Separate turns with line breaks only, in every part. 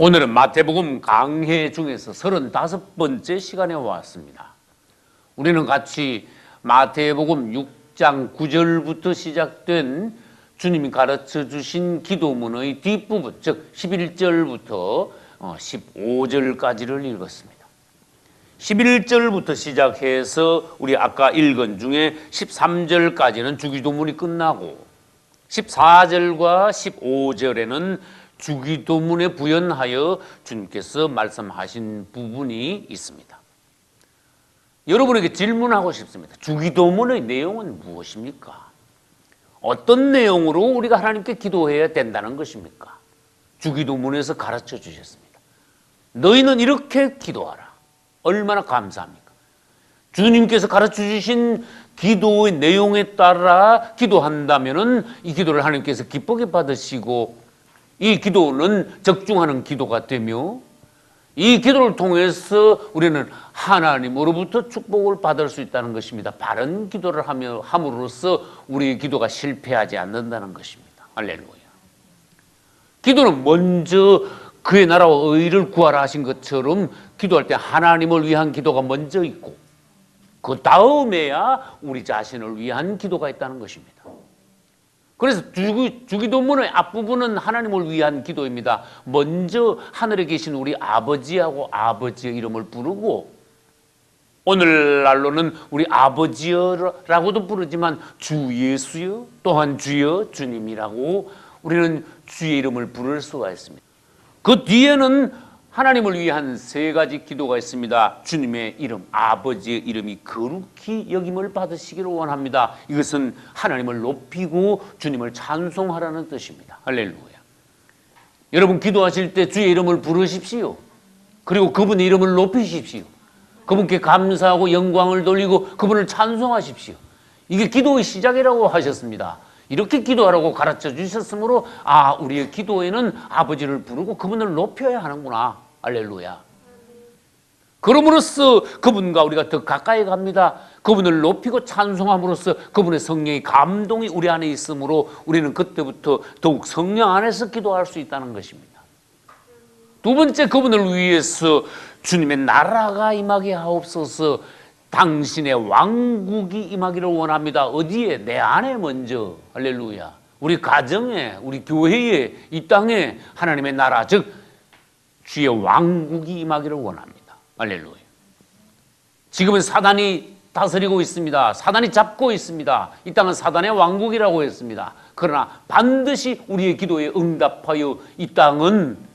오늘은 마태복음 강해 중에서 35번째 시간에 왔습니다. 우리는 같이 마태복음 6장 9절부터 시작된 주님이 가르쳐 주신 기도문의 뒷부분, 즉 11절부터 15절까지를 읽었습니다. 11절부터 시작해서 우리 아까 읽은 중에 13절까지는 주기도문이 끝나고 14절과 15절에는 주기도문에 부연하여 주님께서 말씀하신 부분이 있습니다. 여러분에게 질문하고 싶습니다. 주기도문의 내용은 무엇입니까? 어떤 내용으로 우리가 하나님께 기도해야 된다는 것입니까? 주기도문에서 가르쳐 주셨습니다. 너희는 이렇게 기도하라. 얼마나 감사합니까? 주님께서 가르쳐 주신 기도의 내용에 따라 기도한다면은 이 기도를 하나님께서 기쁘게 받으시고 이 기도는 적중하는 기도가 되며 이 기도를 통해서 우리는 하나님으로부터 축복을 받을 수 있다는 것입니다. 바른 기도를 함으로써 우리의 기도가 실패하지 않는다는 것입니다. 할렐루야. 기도는 먼저 그의 나라와 의를 구하라 하신 것처럼 기도할 때 하나님을 위한 기도가 먼저 있고 그 다음에야 우리 자신을 위한 기도가 있다는 것입니다. 그래서 주기도문의 앞부분은 하나님을 위한 기도입니다. 먼저 하늘에 계신 우리 아버지하고 아버지의 이름을 부르고 오늘날로는 우리 아버지여라고도 부르지만 주 예수여 또한 주여 주님이라고 우리는 주의 이름을 부를 수가 있습니다. 그 뒤에는 하나님을 위한 세 가지 기도가 있습니다. 주님의 이름, 아버지의 이름이 거룩히 여김을 받으시기를 원합니다. 이것은 하나님을 높이고 주님을 찬송하라는 뜻입니다. 할렐루야. 여러분 기도하실 때 주의 이름을 부르십시오. 그리고 그분의 이름을 높이십시오. 그분께 감사하고 영광을 돌리고 그분을 찬송하십시오. 이게 기도의 시작이라고 하셨습니다. 이렇게 기도하라고 가르쳐 주셨으므로 우리의 기도에는 아버지를 부르고 그분을 높여야 하는구나. 할렐루야. 그럼으로써 그분과 우리가 더 가까이 갑니다. 그분을 높이고 찬송함으로써 그분의 성령의 감동이 우리 안에 있으므로 우리는 그때부터 더욱 성령 안에서 기도할 수 있다는 것입니다. 두 번째, 그분을 위해서 주님의 나라가 임하게 하옵소서. 당신의 왕국이 임하기를 원합니다. 어디에? 내 안에 먼저. 할렐루야. 우리 가정에, 우리 교회에, 이 땅에 하나님의 나라, 즉 주의 왕국이 임하기를 원합니다. 할렐루야. 지금은 사단이 다스리고 있습니다. 사단이 잡고 있습니다. 이 땅은 사단의 왕국이라고 했습니다. 그러나 반드시 우리의 기도에 응답하여 이 땅은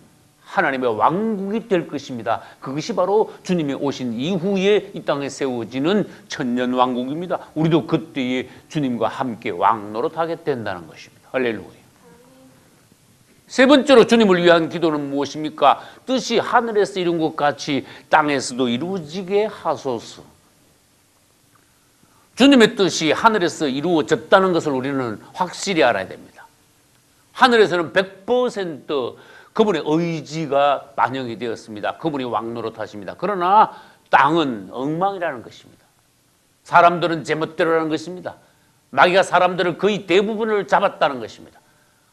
하나님의 왕국이 될 것입니다. 그것이 바로 주님이 오신 이후에 이 땅에 세워지는 천년 왕국입니다. 우리도 그때에 주님과 함께 왕노릇하게 된다는 것입니다. 할렐루야. 세 번째로 주님을 위한 기도는 무엇입니까? 뜻이 하늘에서 이룬 것 같이 땅에서도 이루어지게 하소서. 주님의 뜻이 하늘에서 이루어졌다는 것을 우리는 확실히 알아야 됩니다. 하늘에서는 100% 그분의 의지가 반영이 되었습니다. 그분이 왕노릇하십니다. 그러나 땅은 엉망이라는 것입니다. 사람들은 제멋대로라는 것입니다. 마귀가 사람들을 거의 대부분을 잡았다는 것입니다.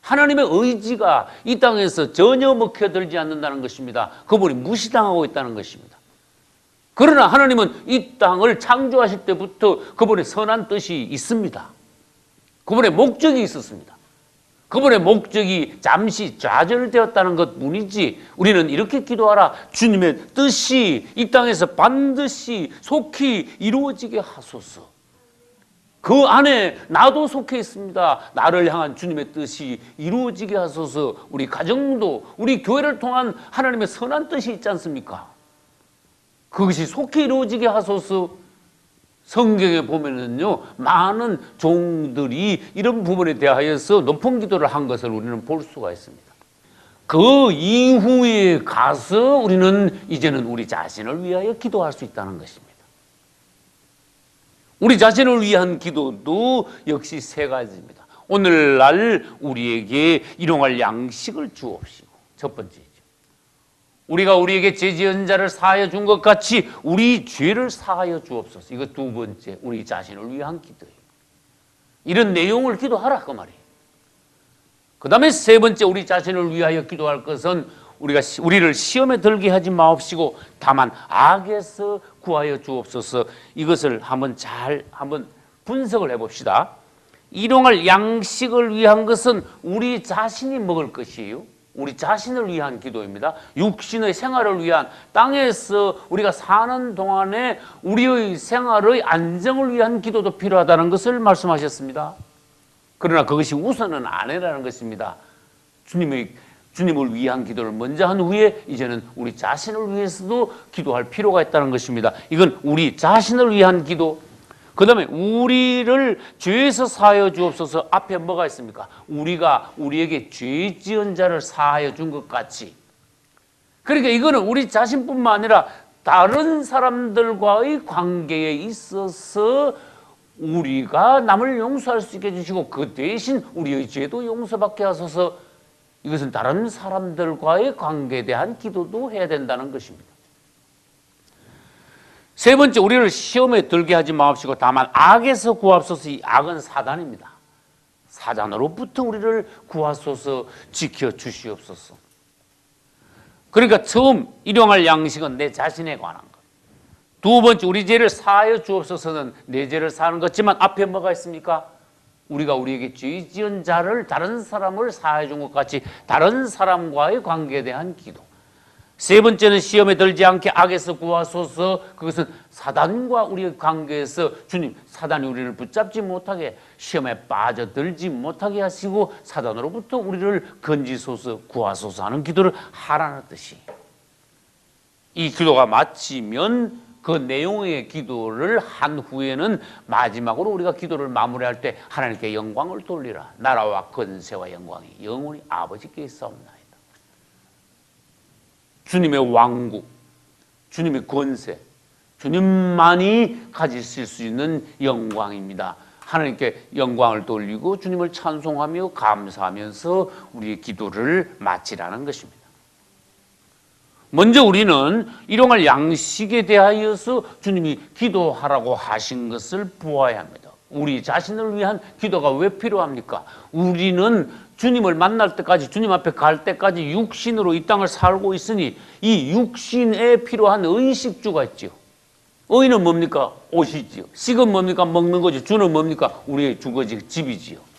하나님의 의지가 이 땅에서 전혀 먹혀들지 않는다는 것입니다. 그분이 무시당하고 있다는 것입니다. 그러나 하나님은 이 땅을 창조하실 때부터 그분의 선한 뜻이 있습니다. 그분의 목적이 있었습니다. 그분의 목적이 잠시 좌절되었다는 것뿐이지 우리는 이렇게 기도하라. 주님의 뜻이 이 땅에서 반드시 속히 이루어지게 하소서. 그 안에 나도 속해 있습니다. 나를 향한 주님의 뜻이 이루어지게 하소서. 우리 가정도 우리 교회를 통한 하나님의 선한 뜻이 있지 않습니까? 그것이 속히 이루어지게 하소서. 성경에 보면은요, 많은 종들이 이런 부분에 대하여서 높은 기도를 한 것을 우리는 볼 수가 있습니다. 그 이후에 가서 우리는 이제는 우리 자신을 위하여 기도할 수 있다는 것입니다. 우리 자신을 위한 기도도 역시 세 가지입니다. 오늘날 우리에게 일용할 양식을 주옵시고, 첫 번째죠. 우리가 우리에게 죄 지은 자를 사하여 준 것 같이 우리 죄를 사하여 주옵소서. 이거 두 번째, 우리 자신을 위한 기도예요. 이런 내용을 기도하라 그 말이에요. 그 다음에 세 번째, 우리 자신을 위하여 기도할 것은 우리를 시험에 들게 하지 마옵시고 다만 악에서 구하여 주옵소서. 이것을 한번 분석을 해봅시다. 일용할 양식을 위한 것은 우리 자신이 먹을 것이에요. 우리 자신을 위한 기도입니다. 육신의 생활을 위한, 땅에서 우리가 사는 동안에 우리의 생활의 안정을 위한 기도도 필요하다는 것을 말씀하셨습니다. 그러나 그것이 우선은 아니라는 것입니다. 주님을 위한 기도를 먼저 한 후에 이제는 우리 자신을 위해서도 기도할 필요가 있다는 것입니다. 이건 우리 자신을 위한 기도. 그 다음에 우리를 죄에서 사하여 주옵소서. 앞에 뭐가 있습니까? 우리가 우리에게 죄 지은 자를 사하여 준 것 같이. 그러니까 이거는 우리 자신뿐만 아니라 다른 사람들과의 관계에 있어서 우리가 남을 용서할 수 있게 해주시고 그 대신 우리의 죄도 용서받게 하소서. 이것은 다른 사람들과의 관계에 대한 기도도 해야 된다는 것입니다. 세 번째, 우리를 시험에 들게 하지 마옵시고 다만 악에서 구하소서. 이 악은 사단입니다. 사단으로부터 우리를 구하소서, 지켜주시옵소서. 그러니까 처음 일용할 양식은 내 자신에 관한 것. 두 번째, 우리 죄를 사하여 주옵소서는 내 죄를 사는 것지만 앞에 뭐가 있습니까? 우리가 우리에게 죄 지은 자를, 다른 사람을 사하여 준 것 같이 다른 사람과의 관계에 대한 기도. 세 번째는 시험에 들지 않게 악에서 구하소서. 그것은 사단과 우리의 관계에서 주님, 사단이 우리를 붙잡지 못하게, 시험에 빠져들지 못하게 하시고 사단으로부터 우리를 건지소서, 구하소서 하는 기도를 하라는 뜻이. 이 기도가 마치면 그 내용의 기도를 한 후에는 마지막으로 우리가 기도를 마무리할 때 하나님께 영광을 돌리라. 나라와 권세와 영광이 영원히 아버지께 있사옵나이다. 주님의 왕국, 주님의 권세, 주님만이 가지실 수 있는 영광입니다. 하나님께 영광을 돌리고 주님을 찬송하며 감사하면서 우리의 기도를 마치라는 것입니다. 먼저 우리는 일용할 양식에 대하여서 주님이 기도하라고 하신 것을 보아야 합니다. 우리 자신을 위한 기도가 왜 필요합니까? 우리는 주님을 만날 때까지, 주님 앞에 갈 때까지 육신으로 이 땅을 살고 있으니 이 육신에 필요한 의식주가 있지요. 의는 뭡니까? 옷이지요. 식은 뭡니까? 먹는 거죠. 주는 뭡니까? 우리의 주거지, 집이지요.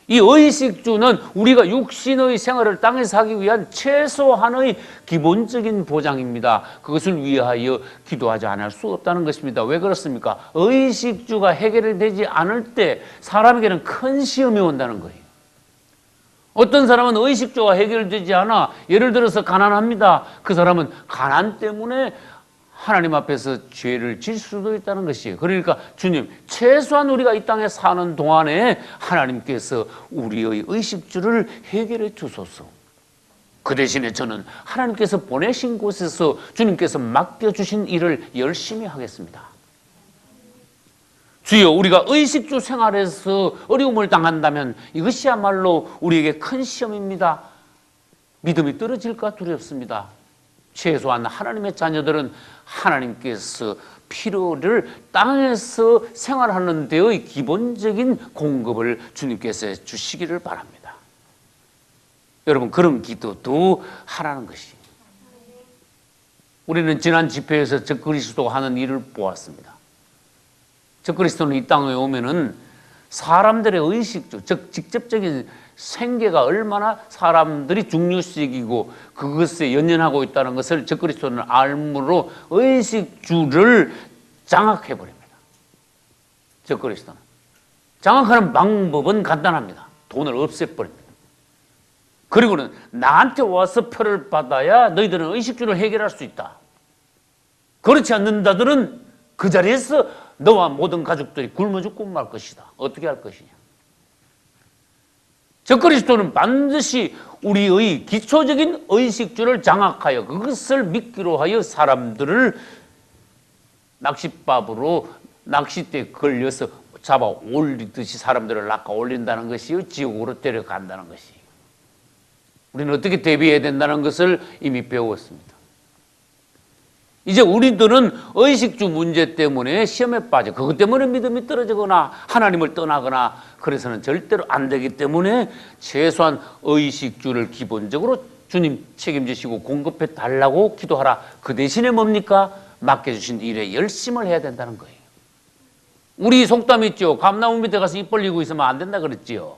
이 의식주는 우리가 육신의 생활을 땅에서 하기 위한 최소한의 기본적인 보장입니다. 그것을 위하여 기도하지 않을 수 없다는 것입니다. 왜 그렇습니까? 의식주가 해결되지 않을 때 사람에게는 큰 시험이 온다는 거예요. 어떤 사람은 의식주가 해결되지 않아, 예를 들어서 가난합니다. 그 사람은 가난 때문에 하나님 앞에서 죄를 질 수도 있다는 것이에요. 그러니까 주님, 최소한 우리가 이 땅에 사는 동안에 하나님께서 우리의 의식주를 해결해 주소서. 그 대신에 저는 하나님께서 보내신 곳에서 주님께서 맡겨주신 일을 열심히 하겠습니다. 주여, 우리가 의식주 생활에서 어려움을 당한다면 이것이야말로 우리에게 큰 시험입니다. 믿음이 떨어질까 두렵습니다. 최소한 하나님의 자녀들은 하나님께서 필요를 땅에서 생활하는 데의 기본적인 공급을 주님께서 주시기를 바랍니다. 여러분, 그런 기도도 하라는 것이에요. 우리는 지난 집회에서 적그리스도가 하는 일을 보았습니다. 적그리스도는 이 땅에 오면은 사람들의 의식주, 즉 직접적인 생계가 얼마나 사람들이 중요시이고 그것에 연연하고 있다는 것을 적그리스도는 알므로 의식주를 장악해버립니다. 적그리스도는 장악하는 방법은 간단합니다. 돈을 없애버립니다. 그리고는 나한테 와서 표를 받아야 너희들은 의식주를 해결할 수 있다. 그렇지 않는다들은 그 자리에서 너와 모든 가족들이 굶어 죽고 말 것이다. 어떻게 할 것이냐. 적그리스도는 반드시 우리의 기초적인 의식주를 장악하여 그것을 미끼로 하여 사람들을 낚싯밥으로 낚싯대에 걸려서 잡아 올리듯이 사람들을 낚아 올린다는 것이요, 지옥으로 데려간다는 것이에요. 우리는 어떻게 대비해야 된다는 것을 이미 배웠습니다. 이제 우리들은 의식주 문제 때문에 시험에 빠져, 그것 때문에 믿음이 떨어지거나 하나님을 떠나거나 그래서는 절대로 안 되기 때문에 최소한 의식주를 기본적으로 주님 책임지시고 공급해 달라고 기도하라. 그 대신에 뭡니까? 맡겨주신 일에 열심을 해야 된다는 거예요. 우리 속담 있죠. 감나무 밑에 가서 입 벌리고 있으면 안 된다 그랬지요.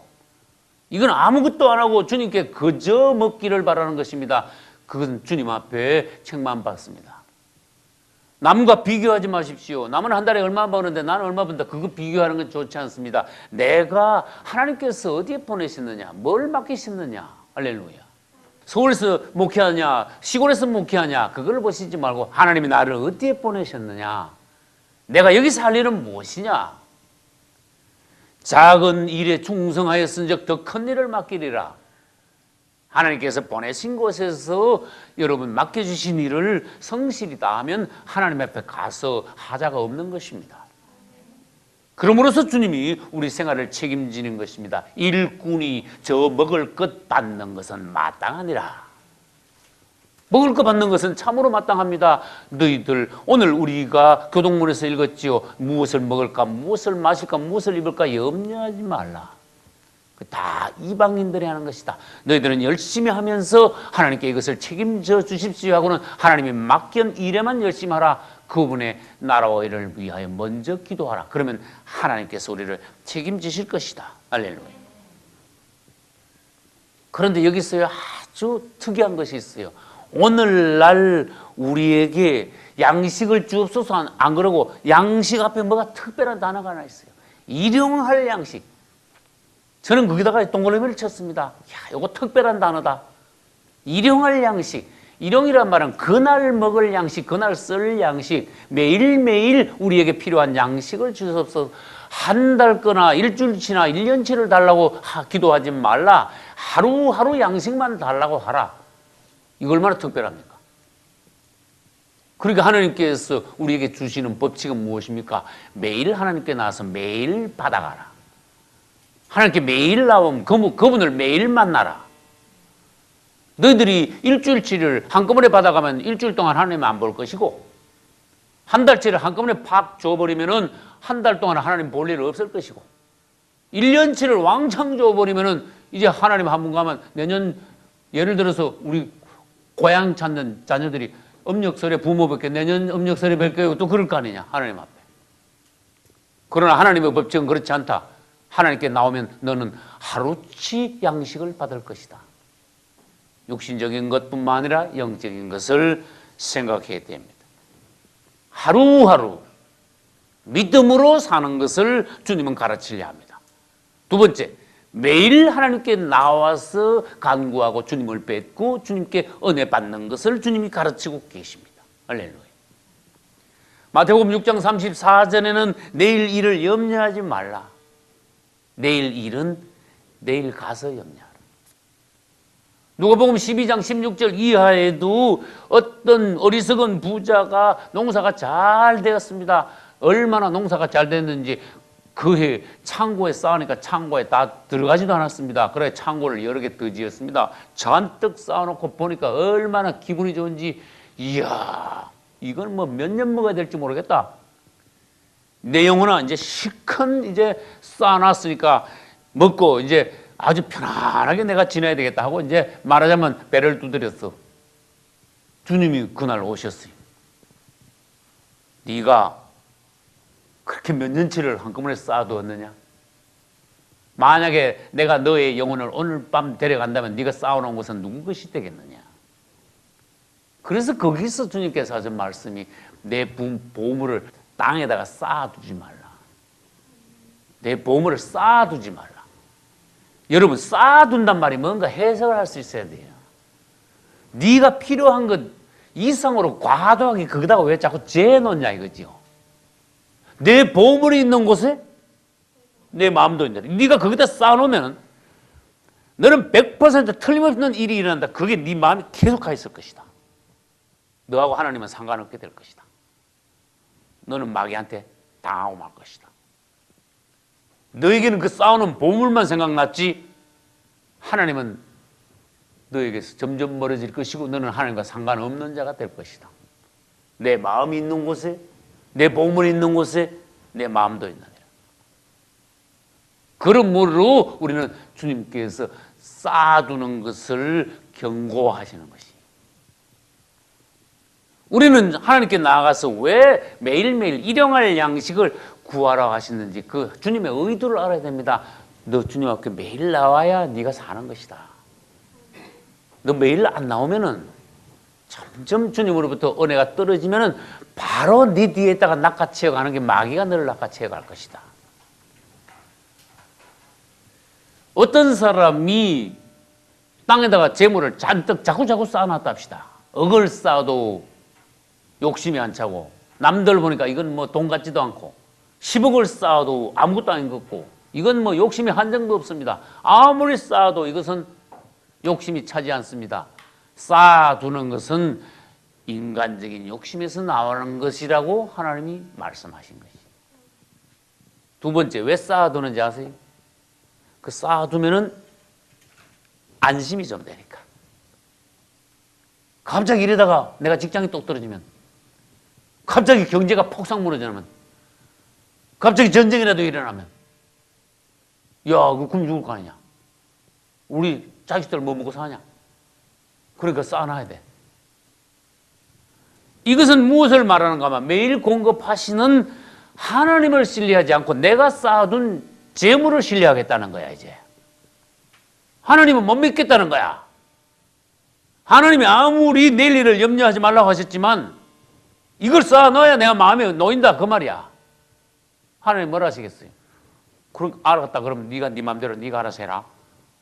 이건 아무것도 안 하고 주님께 그저 먹기를 바라는 것입니다. 그건 주님 앞에 책만 받습니다. 남과 비교하지 마십시오. 남은 한 달에 얼마 버는데 나는 얼마 번다. 그거 비교하는 건 좋지 않습니다. 내가 하나님께서 어디에 보내셨느냐, 뭘 맡기셨느냐. 할렐루야. 서울에서 목회하냐, 시골에서 목회하냐, 그걸 보시지 말고 하나님이 나를 어디에 보내셨느냐, 내가 여기서 할 일은 무엇이냐. 작은 일에 충성하였은즉 더 큰 일을 맡기리라. 하나님께서 보내신 곳에서 여러분 맡겨주신 일을 성실히 다하면 하나님 앞에 가서 하자가 없는 것입니다. 그러므로서 주님이 우리 생활을 책임지는 것입니다. 일꾼이 저 먹을 것 받는 것은 마땅하니라. 먹을 것 받는 것은 참으로 마땅합니다. 너희들 오늘 우리가 교동문에서 읽었지요. 무엇을 먹을까, 무엇을 마실까, 무엇을 입을까 염려하지 말라. 다 이방인들이 하는 것이다. 너희들은 열심히 하면서 하나님께 이것을 책임져 주십시오 하고는 하나님이 맡긴 일에만 열심히 하라. 그분의 나라와 일을 위하여 먼저 기도하라. 그러면 하나님께서 우리를 책임지실 것이다. 할렐루야. 그런데 여기서 아주 특이한 것이 있어요. 오늘날 우리에게 양식을 주옵소서 안 그러고 양식 앞에 뭐가 특별한 단어가 하나 있어요. 일용할 양식. 저는 거기다가 동그라미를 쳤습니다. 야, 이거 특별한 단어다. 일용할 양식. 일용이란 말은 그날 먹을 양식, 그날 쓸 양식, 매일매일 우리에게 필요한 양식을 주옵소서. 한 달 거나 일주일치나 1년치를 달라고 기도하지 말라. 하루하루 양식만 달라고 하라. 이거 얼마나 특별합니까? 그러니까 하나님께서 우리에게 주시는 법칙은 무엇입니까? 매일 하나님께 나와서 매일 받아가라. 하나님께 매일 나오면 그분을 매일 만나라. 너희들이 일주일치를 한꺼번에 받아가면 일주일 동안 하나님 안 볼 것이고, 한 달치를 한꺼번에 팍 줘버리면 한 달 동안 하나님 볼 일 없을 것이고, 1년치를 왕창 줘버리면 이제 하나님 한 분 가면 내년, 예를 들어서 우리 고향 찾는 자녀들이 음력설에 부모 뵐게, 내년 음력설에 뵐게요. 또 그럴 거 아니냐, 하나님 앞에. 그러나 하나님의 법칙은 그렇지 않다. 하나님께 나오면 너는 하루치 양식을 받을 것이다. 육신적인 것뿐만 아니라 영적인 것을 생각해야 됩니다. 하루하루 믿음으로 사는 것을 주님은 가르치려 합니다. 두 번째, 매일 하나님께 나와서 간구하고 주님을 뵙고 주님께 은혜 받는 것을 주님이 가르치고 계십니다. 할렐루야. 마태복음 6장 34절에는 내일 일을 염려하지 말라. 내일 일은 내일 가서 염려하라. 누가복음 12장 16절 이하에도 어떤 어리석은 부자가 농사가 잘 되었습니다. 얼마나 농사가 잘 됐는지 그해 창고에 쌓으니까 창고에 다 들어가지도 않았습니다. 그래 창고를 여러 개 더 지었습니다. 잔뜩 쌓아놓고 보니까 얼마나 기분이 좋은지, 이야, 이건 뭐 몇 년 먹어야 될지 모르겠다. 내 영혼아 이제 실컷 이제 쌓아놨으니까 먹고 이제 아주 편안하게 내가 지내야 되겠다 하고 이제 말하자면 배를 두드렸어. 주님이 그날 오셨어요. 네가 그렇게 몇 년치를 한꺼번에 쌓아두었느냐? 만약에 내가 너의 영혼을 오늘 밤 데려간다면 네가 쌓아놓은 것은 누구 것이 되겠느냐? 그래서 거기서 주님께서 하신 말씀이 내 보물을 땅에다가 쌓아두지 말라. 내 보물을 쌓아두지 말라. 여러분, 쌓아둔단 말이 뭔가 해석을 할 수 있어야 돼요. 네가 필요한 것 이상으로 과도하게 거기다가 왜 자꾸 재놓냐 이거지요. 내 보물이 있는 곳에 내 마음도 있는다. 네가 거기다 쌓아놓으면 너는 100% 틀림없는 일이 일어난다. 그게 네 마음이 계속 가 있을 것이다. 너하고 하나님은 상관없게 될 것이다. 너는 마귀한테 당하고 말 것이다. 너에게는 그 쌓아놓은 보물만 생각났지 하나님은 너에게서 점점 멀어질 것이고 너는 하나님과 상관없는 자가 될 것이다. 내 마음이 있는 곳에, 내 보물이 있는 곳에 내 마음도 있느니라. 그러므로 우리는 주님께서 쌓아두는 것을 경고하시는 것이. 우리는 하나님께 나아가서 왜 매일매일 일용할 양식을 구하러 하시는지 그 주님의 의도를 알아야 됩니다. 너 주님 앞에 매일 나와야 네가 사는 것이다. 너 매일 안 나오면은 점점 주님으로부터 은혜가 떨어지면은 바로 네 뒤에다가 낚아채어 가는 게 마귀가 너를 낚아채어 갈 것이다. 어떤 사람이 땅에다가 재물을 잔뜩 자꾸자꾸 쌓아놨다 합시다. 억을 쌓아도 욕심이 안 차고, 남들 보니까 이건 뭐 돈 같지도 않고, 10억을 쌓아도 아무것도 아닌 것 같고, 이건 뭐 욕심이 한정도 없습니다. 아무리 쌓아도 이것은 욕심이 차지 않습니다. 쌓아두는 것은 인간적인 욕심에서 나오는 것이라고 하나님이 말씀하신 것이죠. 두 번째, 왜 쌓아두는지 아세요? 그 쌓아두면은 안심이 좀 되니까. 갑자기 이러다가 내가 직장이 똑 떨어지면, 갑자기 경제가 폭삭 무너지면, 갑자기 전쟁이라도 일어나면, 야, 그 굶 죽을 거 아니냐? 우리 자식들 뭐 먹고 사냐? 그러니까 쌓아놔야 돼. 이것은 무엇을 말하는가 하면 매일 공급하시는 하나님을 신뢰하지 않고 내가 쌓아둔 재물을 신뢰하겠다는 거야, 이제. 하나님은 못 믿겠다는 거야. 하나님이 아무리 내일 일을 염려하지 말라고 하셨지만 이걸 쌓아놔야 내가 마음에 놓인다 그 말이야. 하나님 뭐라 하시겠어요? 그럼 알았다. 그럼 네가 네 마음대로 네가 알아서 해라.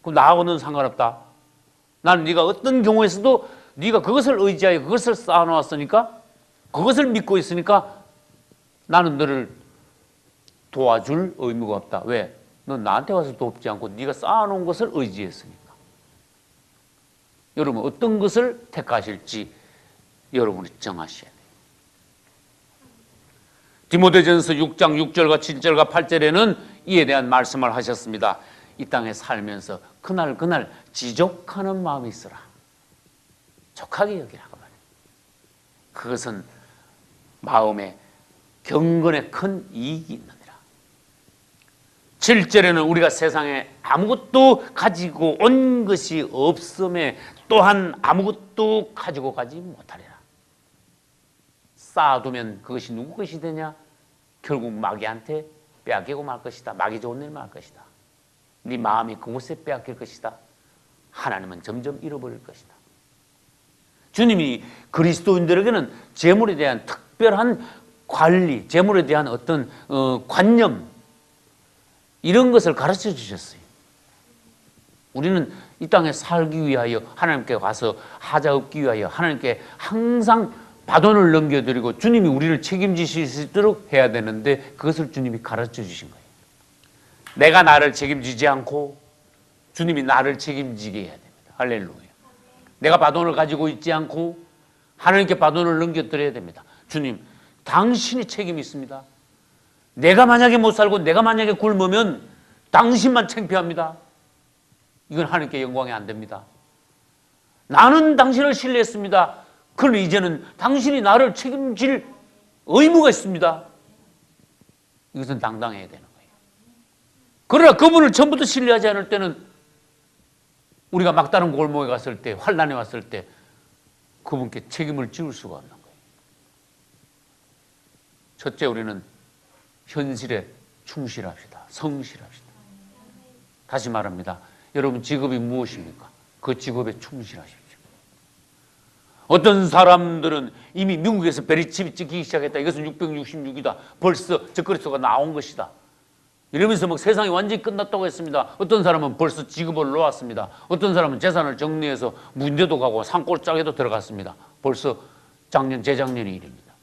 그럼 나하고는 상관없다. 나는 네가 어떤 경우에서도 네가 그것을 의지하여 그것을 쌓아놓았으니까, 그것을 믿고 있으니까 나는 너를 도와줄 의무가 없다. 왜? 넌 나한테 와서 돕지 않고 네가 쌓아놓은 것을 의지했으니까. 여러분 어떤 것을 택하실지 여러분이 정하셔야 돼요. 디모데전서 6장 6절과 7절과 8절에는 이에 대한 말씀을 하셨습니다. 이 땅에 살면서 그날 지족하는 마음이 있어라. 족하게 여기라고 말해요. 그것은 마음에 경건에 큰 이익이 있느니라. 7절에는 우리가 세상에 아무것도 가지고 온 것이 없음에 또한 아무것도 가지고 가지 못하리라. 쌓아두면 그것이 누구 것이 되냐? 결국 마귀한테 빼앗기고 말 것이다. 마귀 좋은 일만 할 것이다. 네 마음이 그곳에 빼앗길 것이다. 하나님은 점점 잃어버릴 것이다. 주님이 그리스도인들에게는 재물에 대한 특별한 관리, 재물에 대한 어떤 관념, 이런 것을 가르쳐 주셨어요. 우리는 이 땅에 살기 위하여 하나님께 가서 하자 얻기 위하여 하나님께 항상 바톤을 넘겨드리고 주님이 우리를 책임지실 수 있도록 해야 되는데 그것을 주님이 가르쳐 주신 거예요. 내가 나를 책임지지 않고 주님이 나를 책임지게 해야 됩니다. 할렐루야. 내가 바톤을 가지고 있지 않고 하나님께 바톤을 넘겨드려야 됩니다. 주님, 당신이 책임이 있습니다. 내가 만약에 못 살고 내가 만약에 굶으면 당신만 창피합니다. 이건 하나님께 영광이 안 됩니다. 나는 당신을 신뢰했습니다. 그러나 이제는 당신이 나를 책임질 의무가 있습니다. 이것은 당당해야 되는 거예요. 그러나 그분을 처음부터 신뢰하지 않을 때는 우리가 막다른 골목에 갔을 때, 환난에 왔을 때 그분께 책임을 지울 수가 없는 거예요. 첫째, 우리는 현실에 충실합시다. 성실합시다. 다시 말합니다. 여러분 직업이 무엇입니까? 그 직업에 충실하십시오. 어떤 사람들은 이미 미국에서 베리칩이 찍히기 시작했다. 이것은 666이다. 벌써 적거리수가 나온 것이다. 이러면서 막 세상이 완전히 끝났다고 했습니다. 어떤 사람은 벌써 직업을 놓았습니다. 어떤 사람은 재산을 정리해서 문제도 가고 산골짜기도 들어갔습니다. 벌써 작년, 재작년의 일입니다.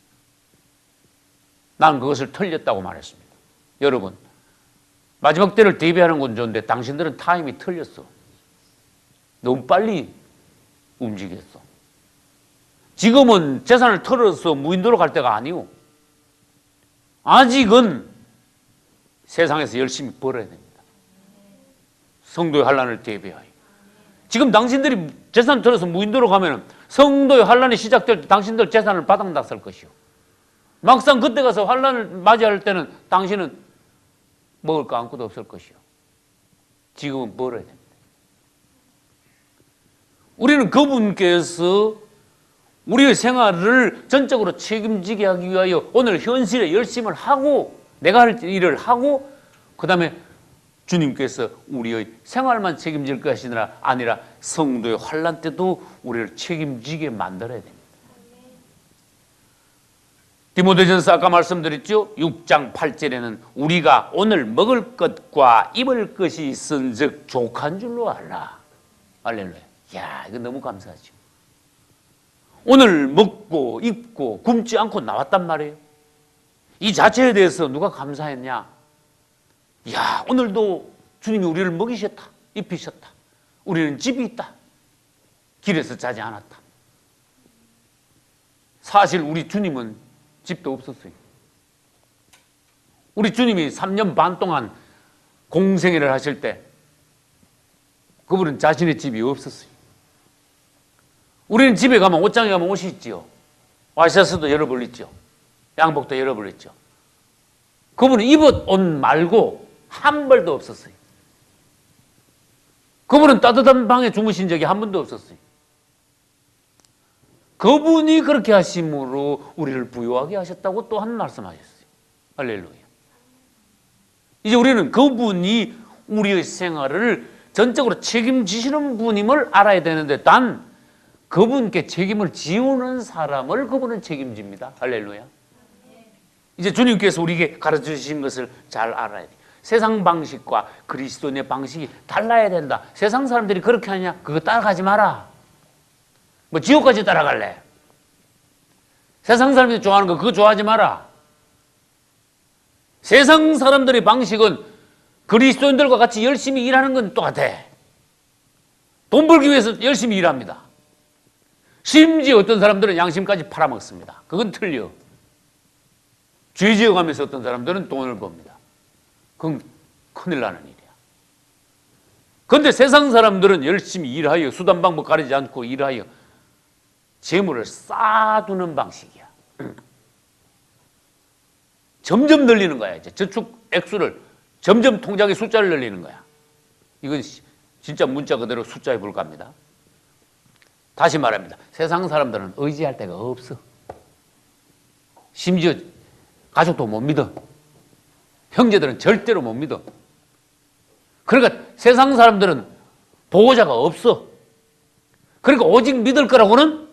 난 그것을 틀렸다고 말했습니다. 여러분, 마지막 때를 대비하는 건 좋은데 당신들은 타임이 틀렸어. 너무 빨리 움직였어. 지금은 재산을 털어서 무인도로 갈 때가 아니오. 아직은 세상에서 열심히 벌어야 됩니다. 성도의 환난을 대비하여. 지금 당신들이 재산을 털어서 무인도로 가면 성도의 환난이 시작될 때 당신들 재산을 바닥났을 것이오. 막상 그때 가서 환난을 맞이할 때는 당신은 먹을 거 아무것도 없을 것이오. 지금은 벌어야 됩니다. 우리는 그분께서 우리의 생활을 전적으로 책임지게 하기 위하여 오늘 현실에 열심을 하고 내가 할 일을 하고 그 다음에 주님께서 우리의 생활만 책임질 것이 아니라 성도의 환난 때도 우리를 책임지게 만들어야 됩니다. 디모데전서 아까 말씀드렸죠. 6장 8절에는 우리가 오늘 먹을 것과 입을 것이 있은즉 족한 줄로 알라. 할렐루야. 야, 이거 너무 감사하죠. 오늘 먹고 입고 굶지 않고 나왔단 말이에요. 이 자체에 대해서 누가 감사했냐? 야, 오늘도 주님이 우리를 먹이셨다, 입히셨다. 우리는 집이 있다. 길에서 자지 않았다. 사실 우리 주님은 집도 없었어요. 우리 주님이 3년 반 동안 공생애를 하실 때 그분은 자신의 집이 없었어요. 우리는 집에 가면 옷장에 가면 옷이 있지요. 와이셔츠도 여러 벌 있죠. 양복도 여러 벌 있죠. 그분은 입은 옷 말고 한 벌도 없었어요. 그분은 따뜻한 방에 주무신 적이 한 번도 없었어요. 그분이 그렇게 하심으로 우리를 부유하게 하셨다고 또 한 말씀하셨어요. 할렐루야. 이제 우리는 그분이 우리의 생활을 전적으로 책임지시는 분임을 알아야 되는데 단 그분께 책임을 지우는 사람을 그분은 책임집니다. 할렐루야. 이제 주님께서 우리에게 가르쳐주신 것을 잘 알아야 돼요. 세상 방식과 그리스도인의 방식이 달라야 된다. 세상 사람들이 그렇게 하냐? 그거 따라가지 마라. 뭐 지옥까지 따라갈래? 세상 사람들이 좋아하는 거 그거 좋아하지 마라. 세상 사람들의 방식은 그리스도인들과 같이 열심히 일하는 건 똑같아. 돈 벌기 위해서 열심히 일합니다. 심지어 어떤 사람들은 양심까지 팔아먹습니다. 그건 틀려. 죄 지어가면서 어떤 사람들은 돈을 법니다. 그건 큰일 나는 일이야. 그런데 세상 사람들은 열심히 일하여 수단 방법 가리지 않고 일하여 재물을 쌓아두는 방식이야. 점점 늘리는 거야. 이제 저축 액수를 점점 통장의 숫자를 늘리는 거야. 이건 진짜 문자 그대로 숫자에 불과합니다. 다시 말합니다. 세상 사람들은 의지할 데가 없어. 심지어 가족도 못 믿어. 형제들은 절대로 못 믿어. 그러니까 세상 사람들은 보호자가 없어. 그러니까 오직 믿을 거라고는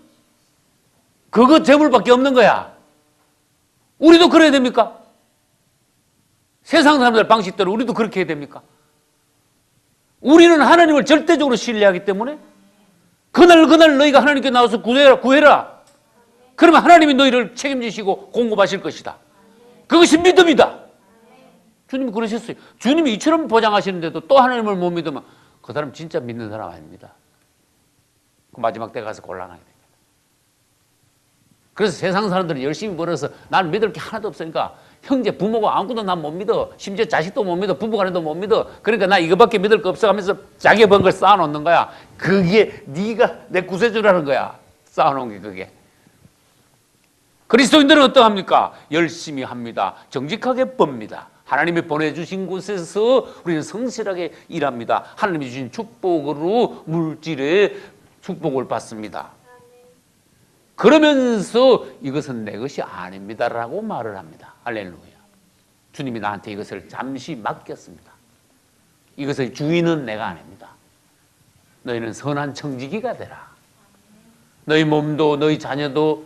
그거 재물밖에 없는 거야. 우리도 그래야 됩니까? 세상 사람들 방식대로 우리도 그렇게 해야 됩니까? 우리는 하나님을 절대적으로 신뢰하기 때문에 그날 너희가 하나님께 나와서 구해라. 그러면 하나님이 너희를 책임지시고 공급하실 것이다. 그것이 믿음이다. 주님이 그러셨어요. 주님이 이처럼 보장하시는데도 또 하나님을 못 믿으면 그 사람 진짜 믿는 사람 아닙니다. 그 마지막 때 가서 곤란하게 됩니다. 그래서 세상 사람들은 열심히 벌어서 난 믿을 게 하나도 없으니까 형제, 부모가 아무것도 난 못 믿어. 심지어 자식도 못 믿어. 부부간에도 못 믿어. 그러니까 나 이거밖에 믿을 거 없어 하면서 자기 번 걸 쌓아놓는 거야. 그게 네가 내 구세주라는 거야. 쌓아놓은 게 그게. 그리스도인들은 어떠합니까? 열심히 합니다. 정직하게 봅니다. 하나님이 보내주신 곳에서 우리는 성실하게 일합니다. 하나님이 주신 축복으로 물질의 축복을 받습니다. 그러면서 이것은 내 것이 아닙니다라고 말을 합니다. 할렐루야. 주님이 나한테 이것을 잠시 맡겼습니다. 이것의 주인은 내가 아닙니다. 너희는 선한 청지기가 되라. 너희 몸도 너희 자녀도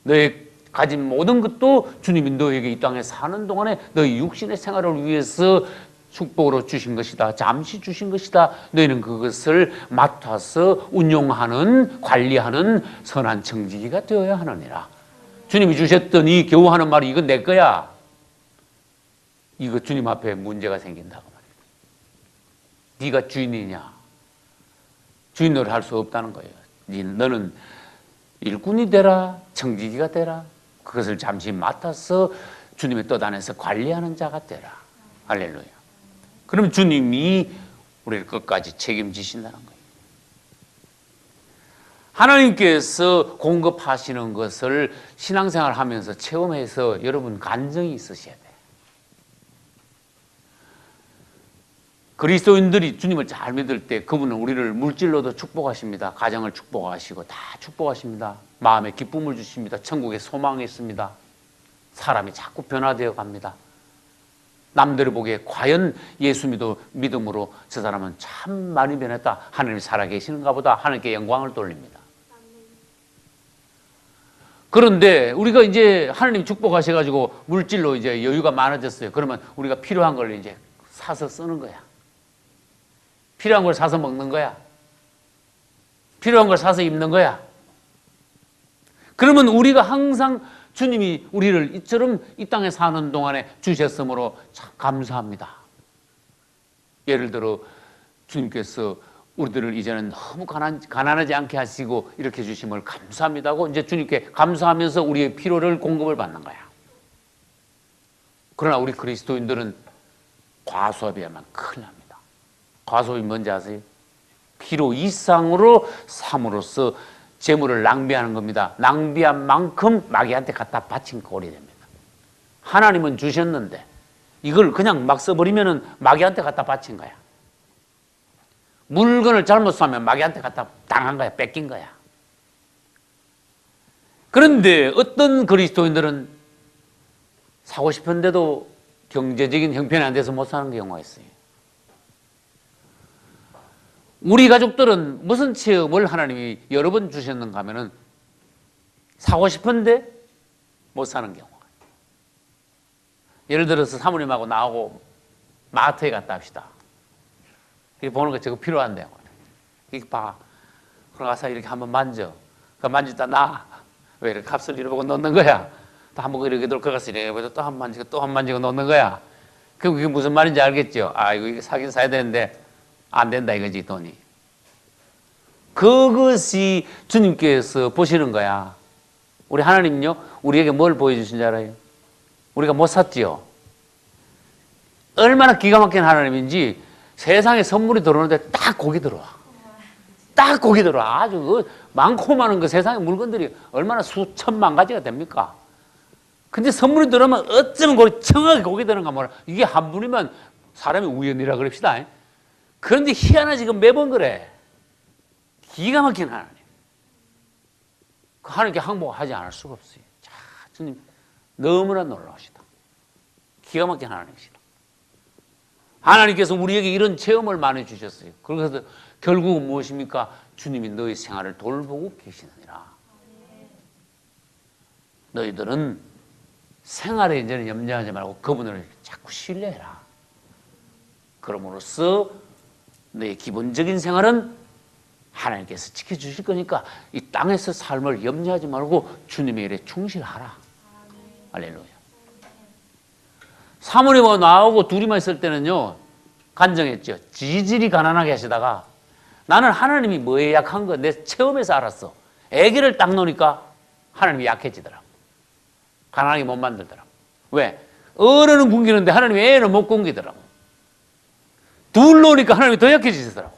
너희 가진 모든 것도 주님이 너에게 이 땅에 사는 동안에 너희 육신의 생활을 위해서 축복으로 주신 것이다. 잠시 주신 것이다. 너희는 그것을 맡아서 운용하는, 관리하는 선한 청지기가 되어야 하느니라. 주님이 주셨더니 겨우 하는 말이 이건 내 거야. 이거 주님 앞에 문제가 생긴다고 말이야. 네가 주인이냐? 주인으로 할 수 없다는 거예요. 너는 일꾼이 되라, 청지기가 되라. 그것을 잠시 맡아서 주님의 뜻 안에서 관리하는 자가 되라. 할렐루야. 그럼 주님이 우리를 끝까지 책임지신다는 거예요. 하나님께서 공급하시는 것을 신앙생활 하면서 체험해서 여러분 간증이 있으셔야 돼요. 그리스도인들이 주님을 잘 믿을 때 그분은 우리를 물질로도 축복하십니다. 가정을 축복하시고 다 축복하십니다. 마음에 기쁨을 주십니다. 천국에 소망이 있습니다. 사람이 자꾸 변화되어 갑니다. 남들이 보기에 과연 예수 믿음으로 저 사람은 참 많이 변했다. 하나님이 살아계시는가 보다. 하나님께 영광을 돌립니다. 그런데 우리가 이제 하나님 축복하셔가지고 물질로 이제 여유가 많아졌어요. 그러면 우리가 필요한 걸 이제 사서 쓰는 거야. 필요한 걸 사서 먹는 거야. 필요한 걸 사서 입는 거야. 그러면 우리가 항상 주님이 우리를 이처럼 이 땅에 사는 동안에 주셨으므로 참 감사합니다. 예를 들어 주님께서 우리들을 이제는 너무 가난하지 않게 하시고 이렇게 주심을 감사합니다 하고 이제 주님께 감사하면서 우리의 필요를 공급을 받는 거야. 그러나 우리 그리스도인들은 과소비하면 큰일 납니다. 과소비 뭔지 아세요? 필요 이상으로 삼으로써 재물을 낭비하는 겁니다. 낭비한 만큼 마귀한테 갖다 바친 꼴이 됩니다. 하나님은 주셨는데 이걸 그냥 막 써버리면 마귀한테 갖다 바친 거야. 물건을 잘못 사면 마귀한테 갖다 당한 거야. 뺏긴 거야. 그런데 어떤 그리스도인들은 사고 싶은데도 경제적인 형편이 안 돼서 못 사는 경우가 있어요. 우리 가족들은 무슨 체험을 하나님이 여러 번 주셨는가 하면은 사고 싶은데 못 사는 경우가. 예를 들어서 사모님하고 나하고 마트에 갔다 합시다. 이렇게 보는 거 저거 필요한데. 이렇게 봐. 그럼 가서 이렇게 한번 만져. 그 만지다 나. 왜 이렇게 값을 잃어보고 놓는 거야. 또 한 번 이렇게 돌고 가서 이렇게 또 한 번 만지고 또 한 번 만지고 놓는 거야. 그럼 그게 무슨 말인지 알겠죠? 아, 이거 사긴 사야 되는데 안 된다 이거지, 돈이. 그것이 주님께서 보시는 거야. 우리 하나님요, 우리에게 뭘 보여주신 줄 알아요? 우리가 못 샀지요. 얼마나 기가 막힌 하나님인지 세상에 선물이 들어오는데 딱 거기 들어와. 딱 거기 들어와. 아주 많고 많은 그 세상의 물건들이 얼마나 수천만 가지가 됩니까? 근데 선물이 들어오면 어쩌면 거기 정확하게 거기 드는가 몰라. 이게 한 분이면 사람이 우연이라 그럽시다. 그런데 희한하지, 매번 그래. 기가 막힌 하나님. 그 하나님께 항복하지 않을 수가 없어요. 자, 주님 너무나 놀라우시다. 기가 막힌 하나님이시다. 하나님께서 우리에게 이런 체험을 많이 주셨어요. 그래서 결국은 무엇입니까? 주님이 너희 생활을 돌보고 계시느니라. 너희들은 생활에 이제는 염려하지 말고 그분을 자꾸 신뢰해라. 그럼으로써 너의 기본적인 생활은 하나님께서 지켜주실 거니까 이 땅에서 삶을 염려하지 말고 주님의 일에 충실하라. 할렐루야. 사모님하고 나하고 둘이만 있을 때는요, 간증했죠. 지질이 가난하게 하시다가 나는 하나님이 뭐에 약한 거 내 체험에서 알았어. 아기를 딱 놓으니까 하나님이 약해지더라고. 가난하게 못 만들더라고. 왜? 어른은 굶기는데 하나님이 애는 못 굶기더라고. 둘 놓으니까 하나님이 더 약해지시더라고.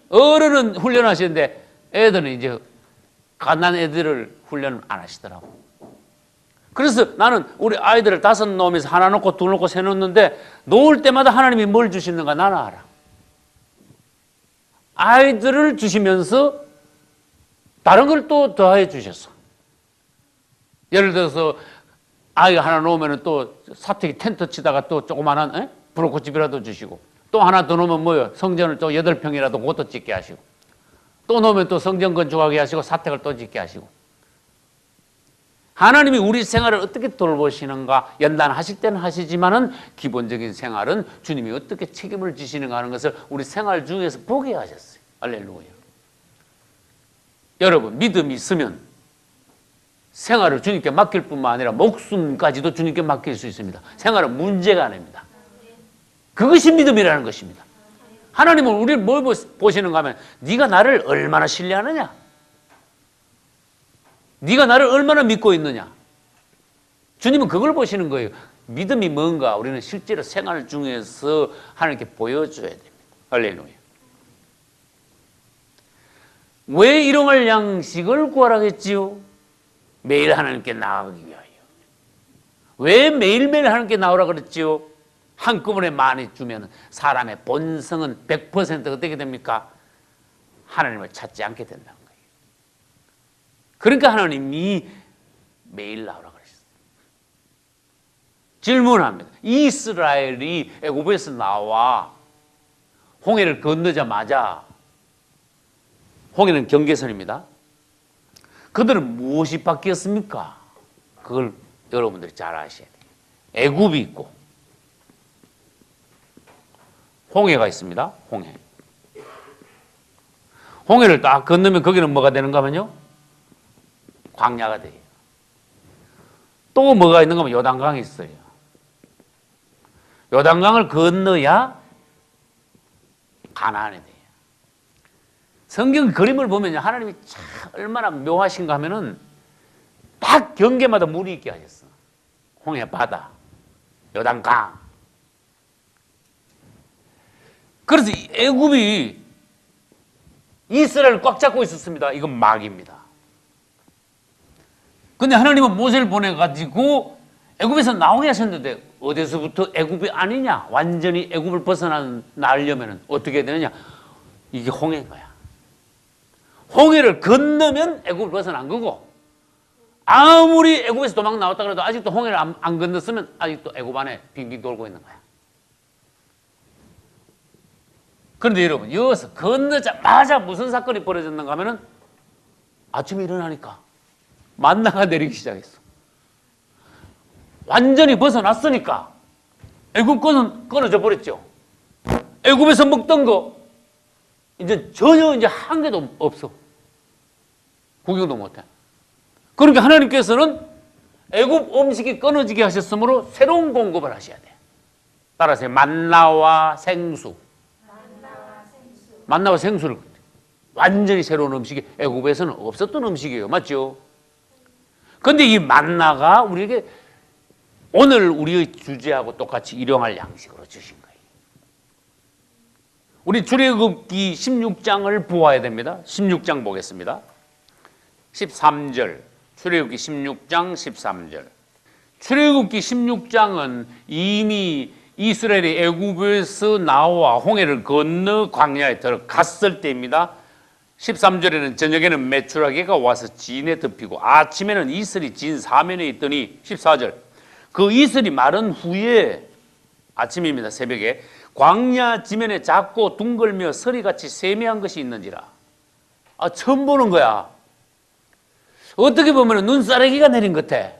어른은 훈련하시는데 애들은 이제 갓난 애들을 훈련을 안 하시더라고. 그래서 나는 우리 아이들을 5 놓으면서 하나 놓고 둘 놓고 세 놓는데 놓을 때마다 하나님이 뭘 주시는가 나는 알아. 아이들을 주시면서 다른 걸 또 더해 주셨어. 예를 들어서 아이가 하나 놓으면 또 사택이 텐트 치다가 또 조그만한 브로코집이라도 주시고, 또 하나 더 놓으면 뭐요? 성전을 또 8평이라도 그것도 짓게 하시고, 또 놓으면 또 성전 건축하게 하시고 사택을 또 짓게 하시고. 하나님이 우리 생활을 어떻게 돌보시는가 연단하실 때는 하시지만은 기본적인 생활은 주님이 어떻게 책임을 지시는가 하는 것을 우리 생활 중에서 보게 하셨어요. 할렐루야. 여러분, 믿음이 있으면 생활을 주님께 맡길 뿐만 아니라 목숨까지도 주님께 맡길 수 있습니다. 생활은 문제가 아닙니다. 그것이 믿음이라는 것입니다. 하나님은 우리를 뭘 보시는가 하면 네가 나를 얼마나 신뢰하느냐, 네가 나를 얼마나 믿고 있느냐. 주님은 그걸 보시는 거예요. 믿음이 뭔가 우리는 실제로 생활 중에서 하나님께 보여줘야 됩니다. 할렐루야. 왜 일용할 양식을 구하라 했지요? 매일 하나님께 나아가기 위하여. 왜 매일매일 하나님께 나오라 그랬지요? 한꺼번에 많이 주면 사람의 본성은 100% 어떻게 됩니까? 하나님을 찾지 않게 된다는 거예요. 그러니까 하나님이 매일 나오라 그러셨어요. 질문합니다. 이스라엘이 애굽에서 나와 홍해를 건너자마자, 홍해는 경계선입니다. 그들은 무엇이 바뀌었습니까? 그걸 여러분들이 잘 아셔야 돼요. 애굽이 있고 홍해가 있습니다. 홍해. 홍해를 딱 건너면 거기는 뭐가 되는가 하면요, 광야가 돼요. 또 뭐가 있는가 하면 요단강이 있어요. 요단강을 건너야 가나안이 돼요. 성경 그림을 보면 하나님이 참 얼마나 묘하신가 하면은 딱 경계마다 물이 있게 하셨어. 홍해 바다, 요단강. 그래서 애굽이 이스라엘을 꽉 잡고 있었습니다. 이건 막입니다. 근데 하나님은 모세를 보내가지고 애굽에서 나오게 하셨는데 어디서부터 애굽이 아니냐? 완전히 애굽을 벗어나려면 어떻게 되느냐? 이게 홍해인 거야. 홍해를 건너면 애굽을 벗어난 거고, 아무리 애굽에서 도망 나왔다 그래도 아직도 홍해를 안 건넜으면 아직도 애굽 안에 빙빙 돌고 있는 거야. 그런데 여러분, 여기서 건너자마자 무슨 사건이 벌어졌는가 하면은 아침에 일어나니까 만나가 내리기 시작했어. 완전히 벗어났으니까 애굽 거는 끊어져 버렸죠. 애굽에서 먹던 거 이제 전혀 이제 한 개도 없어. 구경도 못해. 그러니까 하나님께서는 애굽 음식이 끊어지게 하셨으므로 새로운 공급을 하셔야 돼. 따라서 만나와 생수. 만나와 생수를 완전히 새로운 음식이 애굽에서는 없었던 음식이에요. 맞죠? 그런데 이 만나가 우리에게 오늘 우리의 주제하고 똑같이 일용할 양식으로 주신 거예요. 우리 출애굽기 16장을 보아야 됩니다. 16장 보겠습니다. 13절. 출애굽기 16장 13절. 출애굽기 16장은 이미 이스라엘이 애굽에서 나와 홍해를 건너 광야에 들어갔을 때입니다. 13절에는 저녁에는 메추라기가 와서 진에 덮이고 아침에는 이슬이 진 사면에 있더니 14절. 그 이슬이 마른 후에 아침입니다. 새벽에 광야 지면에 작고 둥글며 서리같이 세미한 것이 있는지라. 처음 보는 거야. 어떻게 보면 눈사래기가 내린 것 같아.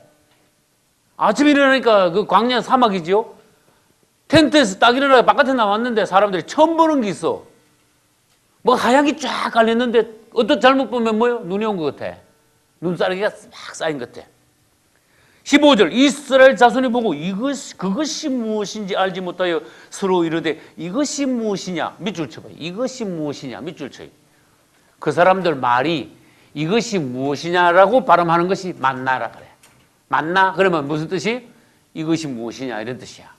아침에 일어나니까 그 광야 사막이지요. 텐트에서 딱 일어나서 바깥에 나왔는데 사람들이 처음 보는 게 있어. 뭐 하얗게 쫙 깔렸는데 어떤 잘못 보면 뭐요? 눈이 온 것 같아. 눈사래기가 막 쌓인 것 같아. 15절. 이스라엘 자손이 보고 그것이 무엇인지 알지 못하여 서로 이르되 이것이 무엇이냐? 밑줄 쳐봐요. 이것이 무엇이냐? 밑줄 쳐요. 그 사람들 말이 이것이 무엇이냐라고 발음하는 것이 만나라 그래. 만나? 그러면 무슨 뜻이? 이것이 무엇이냐 이런 뜻이야.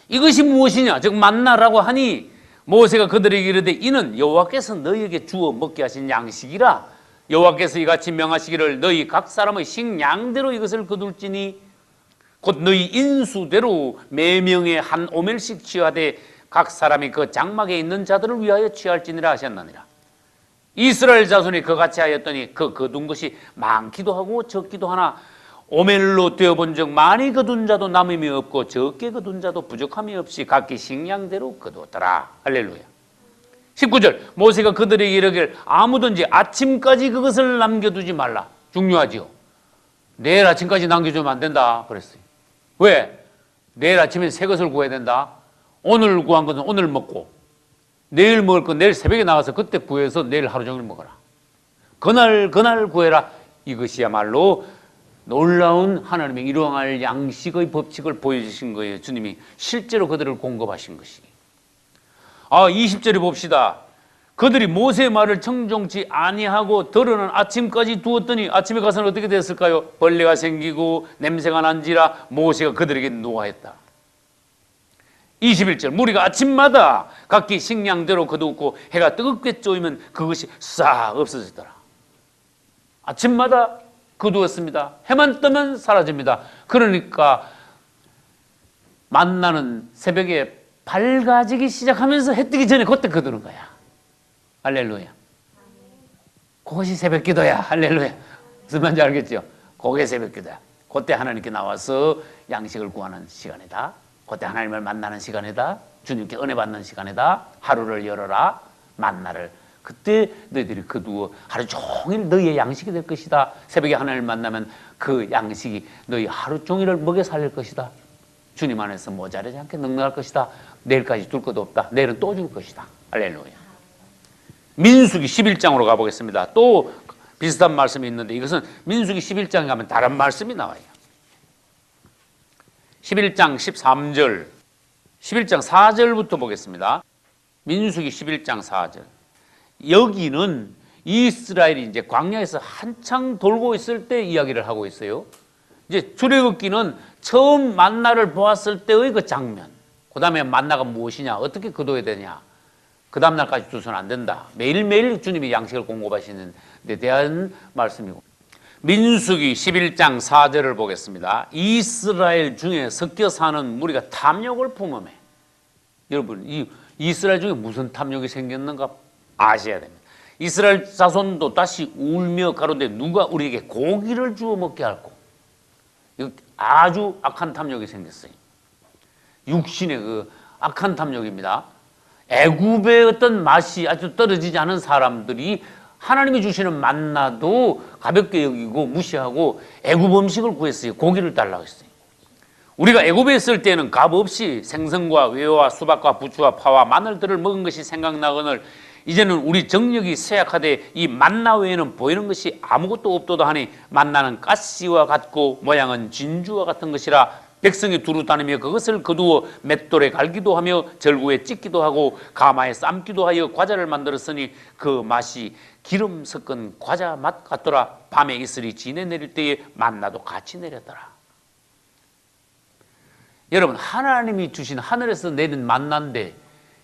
이것이 무엇이냐? 즉 만나라고 하니 모세가 그들에게 이르되 이는 여호와께서 너희에게 주어 먹게 하신 양식이라. 여호와께서 이같이 명하시기를 너희 각 사람의 식량대로 이것을 거둘지니 곧 너희 인수대로 매명에 한 오멜씩 취하되 각 사람이 그 장막에 있는 자들을 위하여 취할지니라 하셨느니라. 이스라엘 자손이 그같이 하였더니 그 거둔 것이 많기도 하고 적기도 하나 오멜로 되어본 적 많이 거둔 자도 남음이 없고 적게 거둔 자도 부족함이 없이 각기 식량대로 거두었더라. 할렐루야. 19절. 모세가 그들에게 이르기를 아무든지 아침까지 그것을 남겨두지 말라. 중요하지요. 내일 아침까지 남겨주면 안 된다 그랬어요. 왜? 내일 아침에 새 것을 구해야 된다. 오늘 구한 것은 오늘 먹고 내일 먹을 건 내일 새벽에 나가서 그때 구해서 내일 하루 종일 먹어라. 그날 구해라. 이것이야말로 놀라운 하나님의 일용할 양식의 법칙을 보여주신 거예요. 주님이 실제로 그들을 공급하신 것이. 20절에 봅시다. 그들이 모세의 말을 청종치 아니하고 더러는 아침까지 두었더니 아침에 가서는 어떻게 됐을까요? 벌레가 생기고 냄새가 난지라 모세가 그들에게 노하였다. 21절. 무리가 아침마다 각기 식량대로 거두었고 해가 뜨겁게 쪼이면 그것이 싹 없어졌더라. 아침마다 거두었습니다. 해만 뜨면 사라집니다. 그러니까 만나는 새벽에 밝아지기 시작하면서 해 뜨기 전에 그때 거두는 거야. 할렐루야. 그것이 새벽 기도야. 할렐루야. 무슨 말인지 알겠죠? 그게 새벽 기도야. 그때 하나님께 나와서 양식을 구하는 시간이다. 그때 하나님을 만나는 시간이다. 주님께 은혜 받는 시간이다. 하루를 열어라. 만나를. 그때 너희들이 거두어 하루 종일 너희의 양식이 될 것이다. 새벽에 하나님을 만나면 그 양식이 너희 하루 종일을 먹여 살릴 것이다. 주님 안에서 모자라지 않게 넉넉할 것이다. 내일까지 둘 것도 없다. 내일은 또 줄 것이다. 할렐루야. 민수기 11장으로 가보겠습니다. 또 비슷한 말씀이 있는데 이것은 민수기 11장에 가면 다른 말씀이 나와요. 11장 13절, 11장 4절부터 보겠습니다. 민수기 11장 4절. 여기는 이스라엘이 이제 광야에서 한창 돌고 있을 때 이야기를 하고 있어요. 이제 출애굽기는 처음 만나를 보았을 때의 그 장면. 그 다음에 만나가 무엇이냐, 어떻게 거둬야 되냐. 그 다음날까지 두서는 안 된다. 매일매일 주님이 양식을 공급하시는 데 대한 말씀이고. 민수기 11장 4절을 보겠습니다. 이스라엘 중에 섞여 사는 무리가 탐욕을 품음에. 여러분, 이 이스라엘 중에 무슨 탐욕이 생겼는가 아셔야 됩니다. 이스라엘 자손도 다시 울며 가로되 누가 우리에게 고기를 주어 먹게 할꼬. 이거 아주 악한 탐욕이 생겼어요. 육신의 그 악한 탐욕입니다. 애굽의 어떤 맛이 아주 떨어지지 않은 사람들이 하나님이 주시는 만나도 가볍게 여기고 무시하고 애굽 음식을 구했어요. 고기를 달라고 했어요. 우리가 애굽에 있을 때는 값 없이 생선과 외와 수박과 부추와 파와 마늘들을 먹은 것이 생각나거늘 이제는 우리 정력이 쇠약하되 이 만나 외에는 보이는 것이 아무것도 없도다 하니 만나는 가시와 같고 모양은 진주와 같은 것이라 백성이 두루 다니며 그것을 거두어 맷돌에 갈기도 하며 절구에 찢기도 하고 가마에 삶기도 하여 과자를 만들었으니 그 맛이 기름 섞은 과자 맛 같더라. 밤에 이슬이 진에 내릴 때에 만나도 같이 내렸더라. 여러분, 하나님이 주신 하늘에서 내린 만나인데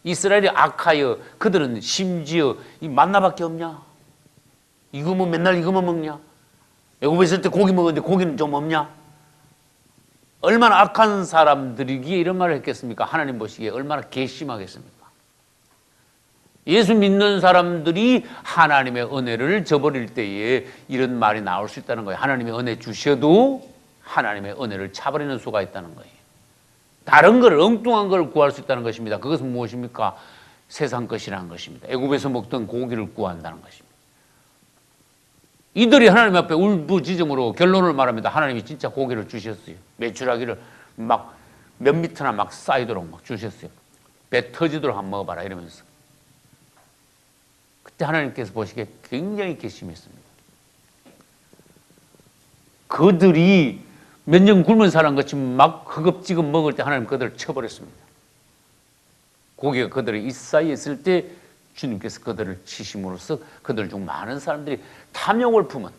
이스라엘이 악하여 그들은 심지어 이 만나밖에 없냐? 이거 뭐 맨날 이거만 먹냐? 애굽에 있을 때 고기 먹었는데 고기는 좀 없냐? 얼마나 악한 사람들이기에 이런 말을 했겠습니까? 하나님 보시기에 얼마나 괘씸하겠습니까? 예수 믿는 사람들이 하나님의 은혜를 저버릴 때에 이런 말이 나올 수 있다는 거예요. 하나님의 은혜 주셔도 하나님의 은혜를 차버리는 수가 있다는 거예요. 다른 걸, 엉뚱한 걸 구할 수 있다는 것입니다. 그것은 무엇입니까? 세상 것이라는 것입니다. 애굽에서 먹던 고기를 구한다는 것입니다. 이들이 하나님 앞에 울부짖음으로 결론을 말합니다. 하나님이 진짜 고기를 주셨어요. 메추라기를 막 몇 미터나 막 쌓이도록 막 주셨어요. 배 터지도록 한번 먹어봐라 이러면서. 그때 하나님께서 보시기에 굉장히 괘씸했습니다. 그들이 몇 년 굶은 사람 같이 막 허겁지겁 먹을 때 하나님 그들을 쳐버렸습니다. 고기가 그들의 이 사이에 있을 때 주님께서 그들을 치심으로써 그들 중 많은 사람들이 탐욕을 품은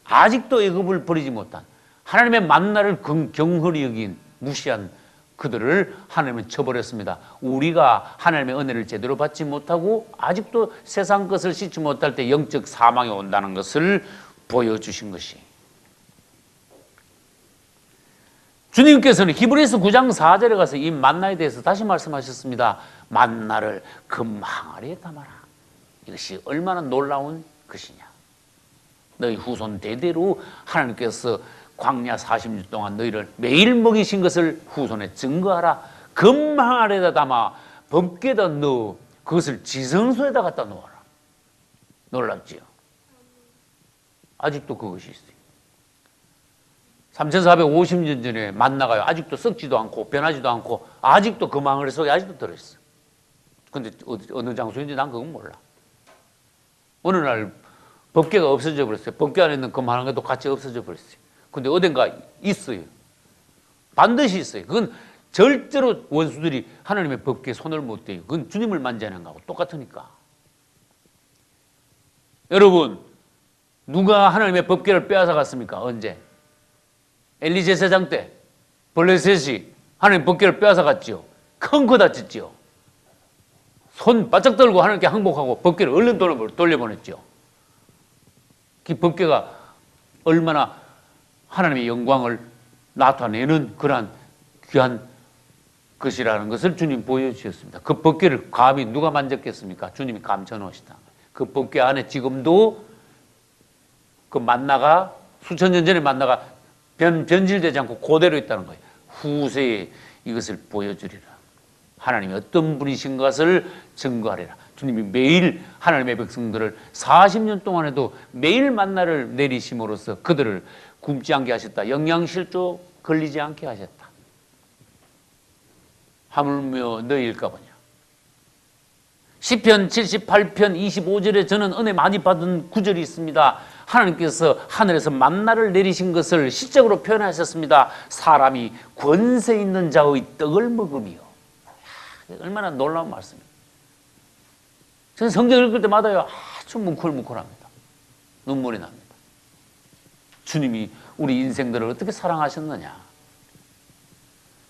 아직도 애굽을 버리지 못한 하나님의 만나를 경홀히 여긴 무시한 그들을 하나님은 쳐버렸습니다. 우리가 하나님의 은혜를 제대로 받지 못하고 아직도 세상 것을 씻지 못할 때 영적 사망이 온다는 것을 보여주신 것이. 주님께서는 히브리서 9장 4절에 가서 이 만나에 대해서 다시 말씀하셨습니다. 만나를 금항아리에 담아라. 이것이 얼마나 놀라운 것이냐. 너희 후손 대대로 하나님께서 광야 40년 동안 너희를 매일 먹이신 것을 후손에 증거하라. 금항아리에다 담아 법궤에다 넣어 그것을 지성소에다 갖다 놓아라. 놀랍지요? 아직도 그것이 있어요. 3450년 전에 만나가요. 아직도 썩지도 않고 변하지도 않고 아직도 그 망을 속에 아직도 들어있어. 근데 어느 장소인지 난 그건 몰라. 어느 날 법궤가 없어져 버렸어요. 법궤 안에 있는 그 많은 것도 같이 없어져 버렸어요. 근데 어딘가 있어요. 반드시 있어요. 그건 절대로 원수들이 하나님의 법궤에 손을 못 대요. 그건 주님을 만지는 거하고 똑같으니까. 여러분, 누가 하나님의 법궤를 빼앗아 갔습니까? 언제? 엘리 제사장 때 블레셋이 하나님 법궤를 빼앗아 갔지요. 큰 거 다쳤지요. 손 바짝 들고 하나님께 항복하고 법궤를 얼른 돌려보냈지요. 그 법궤가 얼마나 하나님의 영광을 나타내는 그러한 귀한 것이라는 것을 주님 보여주셨습니다. 그 법궤를 감히 누가 만졌겠습니까? 주님이 감춰 놓으시다. 그 법궤 안에 지금도 그 만나가 수천 년 전에 만나가 변질되지 않고 그대로 있다는 거예요. 후세에 이것을 보여주리라. 하나님이 어떤 분이신 것을 증거하리라. 주님이 매일 하나님의 백성들을 40년 동안에도 매일 만나를 내리심으로써 그들을 굶지 않게 하셨다. 영양실조 걸리지 않게 하셨다. 하물며 너희일까 보냐. 시편 78편 25절에 저는 은혜 많이 받은 구절이 있습니다. 하나님께서 하늘에서 만나를 내리신 것을 시적으로 표현하셨습니다. 사람이 권세 있는 자의 떡을 먹으며. 얼마나 놀라운 말씀입니다. 저는 성경 읽을 때마다요, 아주 뭉클뭉클합니다. 눈물이 납니다. 주님이 우리 인생들을 어떻게 사랑하셨느냐.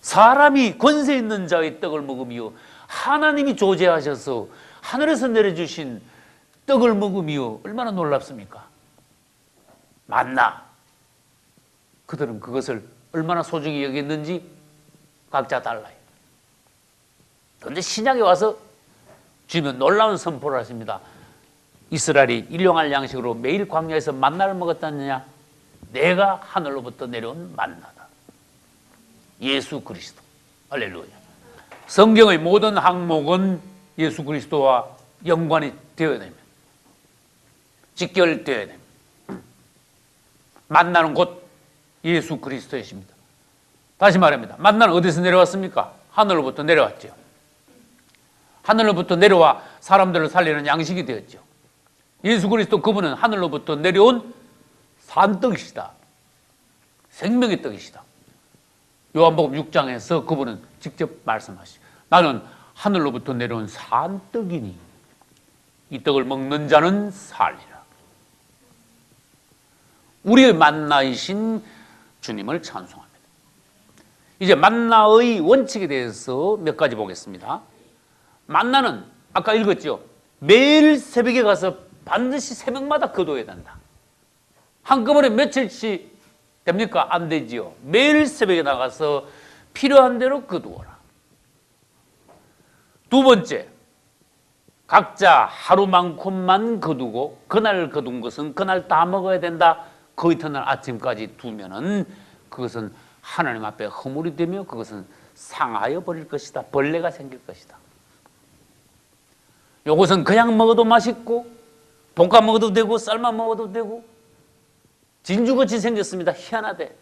사람이 권세 있는 자의 떡을 먹으며 하나님이 조제하셔서 하늘에서 내려주신 떡을 먹으며 얼마나 놀랍습니까? 만나. 그들은 그것을 얼마나 소중히 여겼는지 각자 달라요. 그런데 신약에 와서 주님은 놀라운 선포를 하십니다. 이스라엘이 일용할 양식으로 매일 광야에서 만나를 먹었다느냐? 내가 하늘로부터 내려온 만나다. 예수 그리스도. 할렐루야. 성경의 모든 항목은 예수 그리스도와 연관이 되어야 됩니다. 직결되어야 됩니다. 만나는 곧 예수 그리스도이십니다. 다시 말합니다. 만나는 어디서 내려왔습니까? 하늘로부터 내려왔죠. 하늘로부터 내려와 사람들을 살리는 양식이 되었죠. 예수 그리스도 그분은 하늘로부터 내려온 산떡이시다. 생명의 떡이시다. 요한복음 6장에서 그분은 직접 말씀하시죠. 나는 하늘로부터 내려온 산떡이니 이 떡을 먹는 자는 살리라. 우리의 만나이신 주님을 찬송합니다. 이제 만나의 원칙에 대해서 몇 가지 보겠습니다. 만나는 아까 읽었죠. 매일 새벽에 가서 반드시 새벽마다 거둬야 된다. 한꺼번에 며칠씩 됩니까? 안 되지요. 매일 새벽에 나가서 필요한 대로 거두어라. 두 번째, 각자 하루만큼만 거두고 그날 거둔 것은 그날 다 먹어야 된다. 그 이튿날 아침까지 두면은 그것은 하나님 앞에 허물이 되며 그것은 상하여 버릴 것이다. 벌레가 생길 것이다. 요것은 그냥 먹어도 맛있고 볶아 먹어도 되고 삶아 먹어도 되고 진주같이 생겼습니다. 희한하대.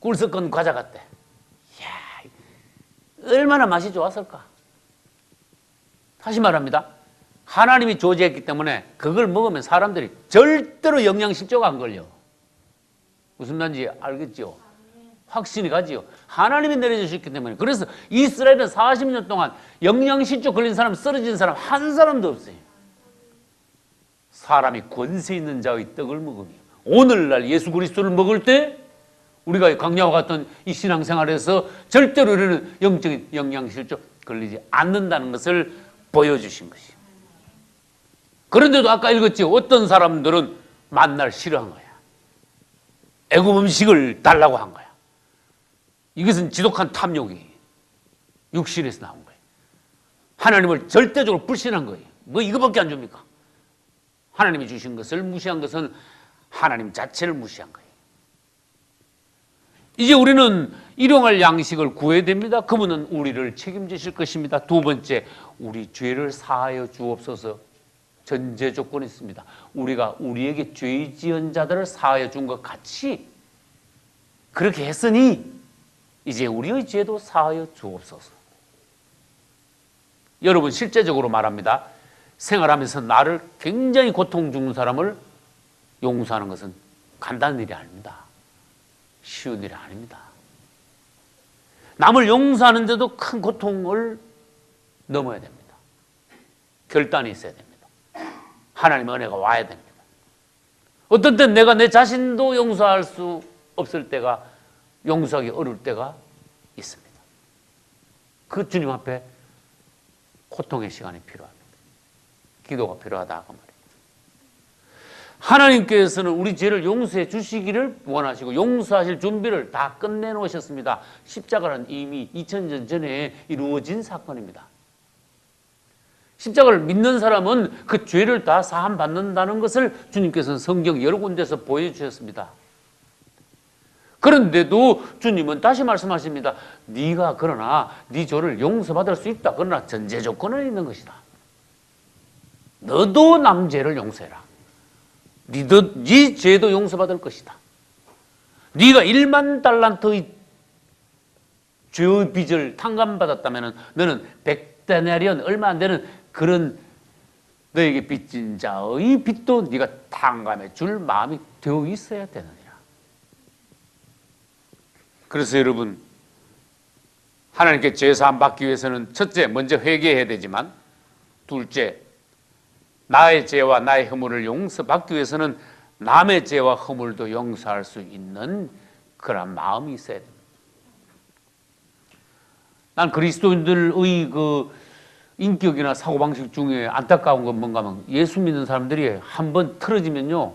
꿀 섞은 과자 같대. 이야, 얼마나 맛이 좋았을까. 다시 말합니다. 하나님이 조제했기 때문에 그걸 먹으면 사람들이 절대로 영양실조가 안 걸려. 무슨 말인지 알겠죠? 확신이 가지요. 하나님이 내려주셨기 때문에. 그래서 이스라엘은 40년 동안 영양실조 걸린 사람, 쓰러진 사람 한 사람도 없어요. 사람이 권세 있는 자의 떡을 먹으며 오늘날 예수 그리스도를 먹을 때 우리가 강야와 같은 이 신앙생활에서 절대로 이러는 영적인 영양실조 걸리지 않는다는 것을 보여주신 것이요. 그런데도 아까 읽었지. 어떤 사람들은 만날 싫어한 거야. 애굽 음식을 달라고 한 거야. 이것은 지독한 탐욕이 육신에서 나온 거예요. 하나님을 절대적으로 불신한 거예요. 뭐 이거밖에 안 줍니까? 하나님이 주신 것을 무시한 것은 하나님 자체를 무시한 거예요. 이제 우리는 일용할 양식을 구해야 됩니다. 그분은 우리를 책임지실 것입니다. 두 번째, 우리 죄를 사하여 주옵소서. 전제 조건이 있습니다. 우리가 우리에게 죄 지은 자들을 사하여 준 것 같이 그렇게 했으니 이제 우리의 죄도 사하여 주옵소서. 여러분, 실제적으로 말합니다. 생활하면서 나를 굉장히 고통 주는 사람을 용서하는 것은 간단한 일이 아닙니다. 쉬운 일이 아닙니다. 남을 용서하는데도 큰 고통을 넘어야 됩니다. 결단이 있어야 됩니다. 하나님의 은혜가 와야 됩니다. 어떤 때는 내가 내 자신도 용서할 수 없을 때가, 용서하기 어려울 때가 있습니다. 그 주님 앞에 고통의 시간이 필요합니다. 기도가 필요하다 그 말이에요. 하나님께서는 우리 죄를 용서해 주시기를 원하시고 용서하실 준비를 다 끝내놓으셨습니다. 십자가는 이미 2000년 전에 이루어진 사건입니다. 십자가를 믿는 사람은 그 죄를 다 사함받는다는 것을 주님께서는 성경 여러 군데서 보여주셨습니다. 그런데도 주님은 다시 말씀하십니다. 네가 그러나 네 죄를 용서받을 수 있다. 그러나 전제 조건은 있는 것이다. 너도 남 죄를 용서해라. 네 죄도 용서받을 것이다. 네가 1만 달란트의 죄의 빚을 탕감받았다면 너는 100데나리온 얼마 안 되는 그런 너에게 빚진 자의 빚도 네가 탕감해 줄 마음이 되어 있어야 되느니라. 그래서 여러분, 하나님께 죄 사함 받기 위해서는 첫째 먼저 회개해야 되지만, 둘째 나의 죄와 나의 허물을 용서받기 위해서는 남의 죄와 허물도 용서할 수 있는 그런 마음이 있어야 됩니다. 난 그리스도인들의 그 인격이나 사고방식 중에 안타까운 건 뭔가 하면 예수 믿는 사람들이 한번 틀어지면요,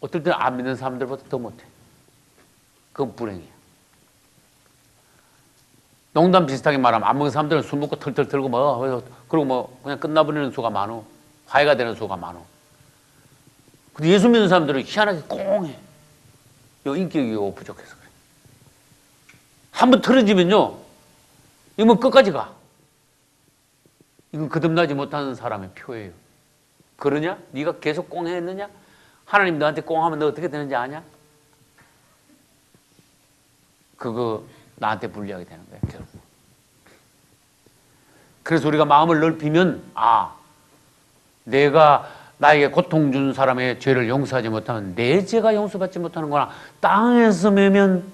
어떨 때는 안 믿는 사람들보다 더 못해. 그건 불행이야. 농담 비슷하게 말하면 안 먹는 사람들은 술 먹고 털털 털고 그리고 그냥 끝나버리는 수가 많어. 화해가 되는 수가 많어. 근데 예수 믿는 사람들은 희한하게 꽁해. 요 인격이 부족해서 그래. 한번 틀어지면요, 이건 끝까지 가. 이건 거듭나지 못하는 사람의 표예요. 그러냐? 네가 계속 꽁해했느냐? 하나님 너한테 꽁하면 너 어떻게 되는지 아냐? 그거 나한테 불리하게 되는 거야, 결국. 그래서 우리가 마음을 넓히면, 내가 나에게 고통 준 사람의 죄를 용서하지 못하면 내 죄가 용서받지 못하는구나. 땅에서 매면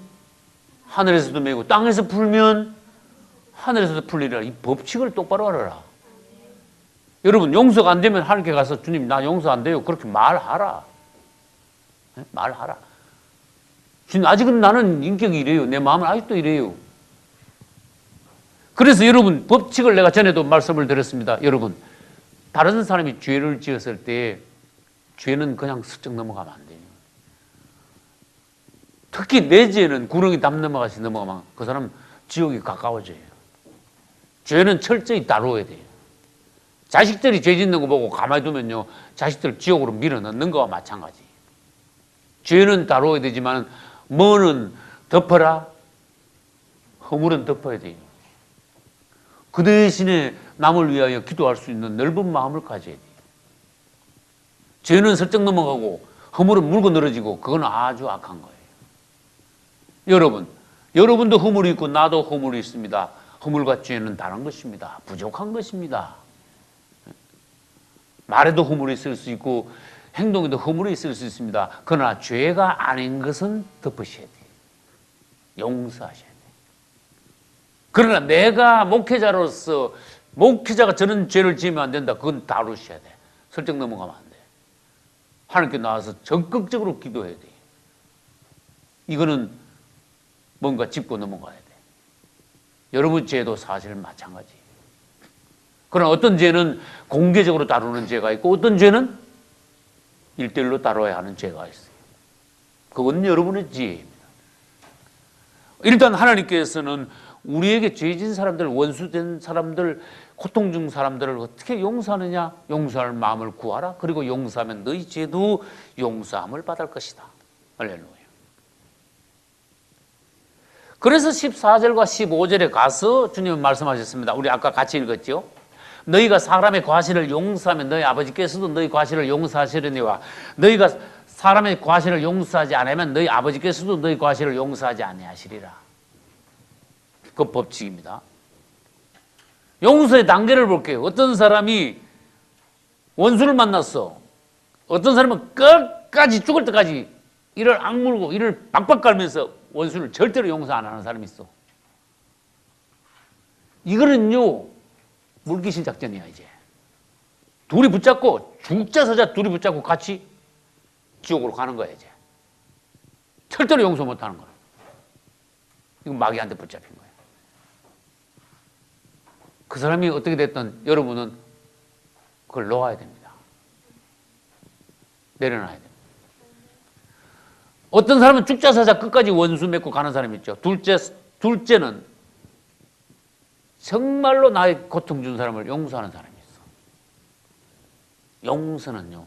하늘에서도 매고 땅에서 풀면 하늘에서도 풀리라. 이 법칙을 똑바로 알아라. 여러분, 용서가 안 되면 하나님께 가서 주님 나 용서 안 돼요. 그렇게 말하라. 말하라. 주님, 아직은 나는 인격이 이래요. 내 마음은 아직도 이래요. 그래서 여러분, 법칙을 내가 전에도 말씀을 드렸습니다. 여러분, 다른 사람이 죄를 지었을 때 죄는 그냥 슬쩍 넘어가면 안 돼요. 특히 내 죄는 구렁이 담 넘어가시 넘어가면 그 사람 지옥이 가까워져요. 죄는 철저히 다루어야 돼요. 자식들이 죄 짓는 거 보고 가만히 두면요, 자식들 지옥으로 밀어 넣는 거와 마찬가지. 죄는 다루어야 되지만 뭐는 덮어라, 허물은 덮어야 돼요. 그 대신에 남을 위하여 기도할 수 있는 넓은 마음을 가져야 돼요. 죄는 슬쩍 넘어가고 허물은 물고 늘어지고 그건 아주 악한 거예요. 여러분도 허물이 있고 나도 허물이 있습니다. 허물과 죄는 다른 것입니다. 부족한 것입니다. 말에도 허물이 있을 수 있고 행동에도 허물이 있을 수 있습니다. 그러나 죄가 아닌 것은 덮으셔야 돼요. 용서하셔야 돼요. 그러나 내가 목회자로서 목회자가 저런 죄를 지으면 안 된다. 그건 다루셔야 돼. 슬쩍 넘어가면 안 돼. 하나님께 나와서 적극적으로 기도해야 돼. 이거는 뭔가 짚고 넘어가야 돼. 여러분 죄도 사실 마찬가지예요. 그러나 어떤 죄는 공개적으로 다루는 죄가 있고 어떤 죄는 1대1로 다뤄야 하는 죄가 있어요. 그건 여러분의 지혜입니다. 일단 하나님께서는 우리에게 죄진 사람들, 원수된 사람들, 고통 중 사람들을 어떻게 용서하느냐? 용서할 마음을 구하라. 그리고 용서하면 너희 죄도 용서함을 받을 것이다. 할렐루야. 그래서 14절과 15절에 가서 주님은 말씀하셨습니다. 우리 아까 같이 읽었죠? 너희가 사람의 과실을 용서하면 너희 아버지께서도 너희 과실을 용서하시려니와 너희가 사람의 과실을 용서하지 않으면 너희 아버지께서도 너희 과실을 용서하지 아니하시리라. 그 법칙입니다. 용서의 단계를 볼게요. 어떤 사람이 원수를 만났어. 어떤 사람은 끝까지 죽을 때까지 이를 악물고 이를 박박 갈면서 원수를 절대로 용서 안 하는 사람이 있어. 이거는요, 물귀신 작전이야. 이제 둘이 붙잡고 죽자 서자 둘이 붙잡고 같이 지옥으로 가는 거야. 이제 절대로 용서 못 하는 거야. 이건 마귀한테 붙잡힌 거야. 그 사람이 어떻게 됐든 여러분은 그걸 놓아야 됩니다. 내려놔야 됩니다. 어떤 사람은 죽자사자 끝까지 원수 맺고 가는 사람이 있죠. 둘째는 정말로 나의 고통 준 사람을 용서하는 사람이 있어. 용서는요,